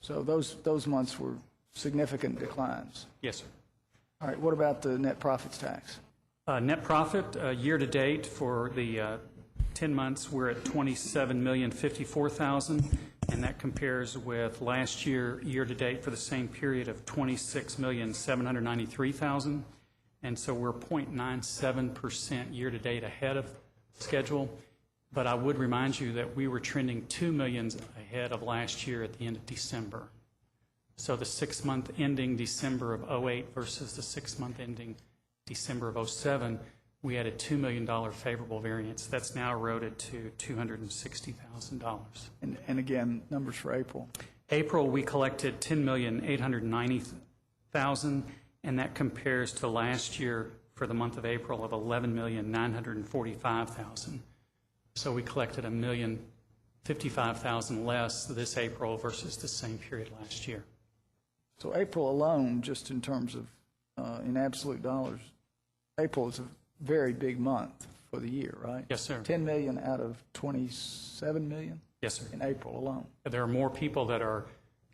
So those months were significant declines. Yes, sir. All right, what about the net profits tax? Net profit, year-to-date for the 10 months, we're at $27,054,000, and that compares with last year-to-date for the same period of $26,793,000. And so we're 0.97% year-to-date ahead of schedule. But I would remind you that we were trending $2 million ahead of last year at the end of December. So the 6-month ending December of 2008 versus the 6-month ending December of 2007, we had a $2 million favorable variance. That's now eroded to $260,000. And again, numbers for April. April, we collected $10,890,000, and that compares to last year for the month of April of $11,945,000. So we collected $1,055,000 less this April versus the same period last year. So April alone, just in terms of, in absolute dollars, April is a very big month for the year, right? Yes, sir. 10 million out of 27 million? Yes, sir. In April alone. There are more people that are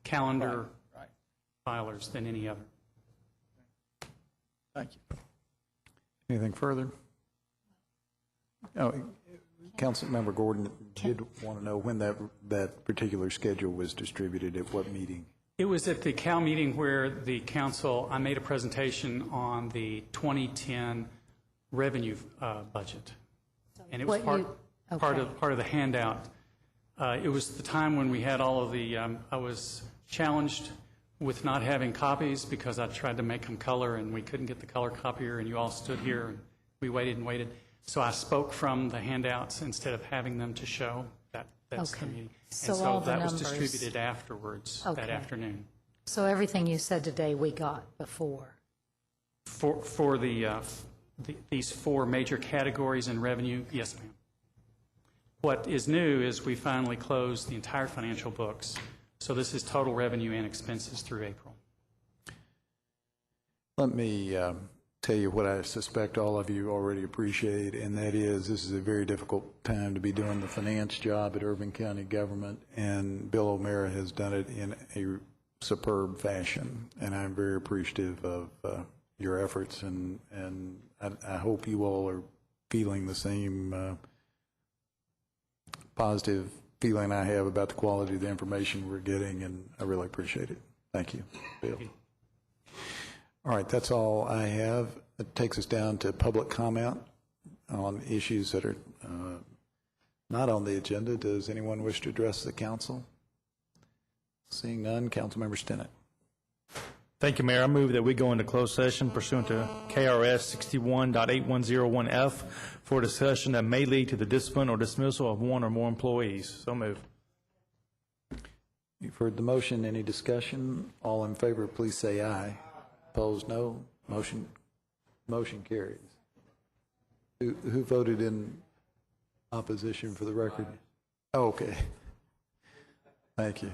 calendar filers than any other. Thank you. Anything further? Oh, Councilmember Gordon did want to know when that particular schedule was distributed, at what meeting? It was at the Cal meeting where the council, I made a presentation on the 2010 revenue budget. And it was part of the handout. It was the time when we had all of the, I was challenged with not having copies because I tried to make them color and we couldn't get the color copier, and you all stood here and we waited and waited. So I spoke from the handouts instead of having them to show. That's the meeting. So and so all the that was numbers- distributed afterwards that afternoon. So everything you said today, we got before. For these 4 major categories in revenue, yes, ma'am. What is new is we finally closed the entire financial books. So this is total revenue and expenses through April. Let me tell you what I suspect all of you already appreciate, and that is this is a very difficult time to be doing the finance job at Irving County government, and Bill O'Meara has done it in a superb fashion, and I'm very appreciative of your efforts, and I hope you all are feeling the same positive feeling I have about the quality of the information we're getting, and I really appreciate it. Thank you, Bill. All right, that's all I have. It takes us down to public comment on issues that are not on the agenda. Does anyone wish to address the council? Seeing none, Councilmember Stinnett. Thank you, Mayor. I move that we go into closed session pursuant to KRS 61.8101F for a discussion that may lead to the discipline or dismissal of one or more employees. So moved. You've heard the motion. Any discussion? All in favor, please say aye. Opposed, no. Motion carries. Who voted in opposition for the record? Oh, okay. Thank you.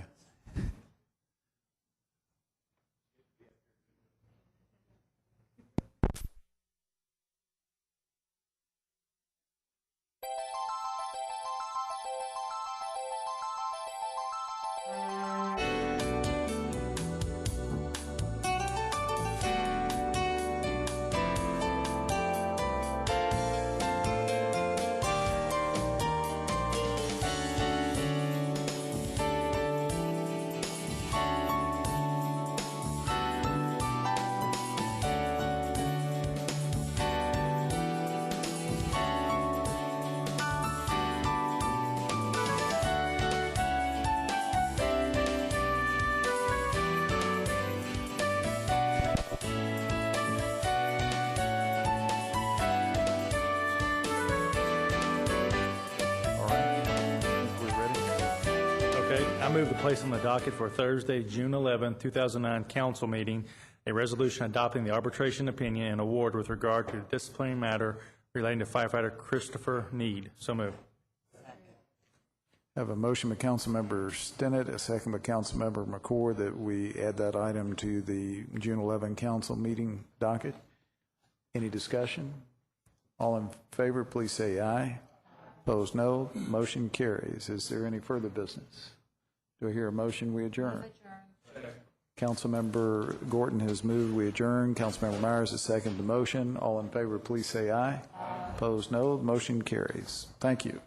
I move to place on the docket for Thursday, June 11, 2009 council meeting, a resolution adopting the arbitration opinion and award with regard to the disciplinary matter relating to firefighter Christopher Need. So moved. I have a motion by Councilmember Stinnett, a second by Councilmember McCord, that we add that item to the June 11 council meeting docket. Any discussion? All in favor, please say aye. Opposed, no. Motion carries. Is there any further business? Do I hear a motion? We adjourn. Councilmember Gorton has moved. We adjourn. Councilmember Myers has seconded the motion. All in favor, please say aye. Opposed, no. Motion carries. Thank you.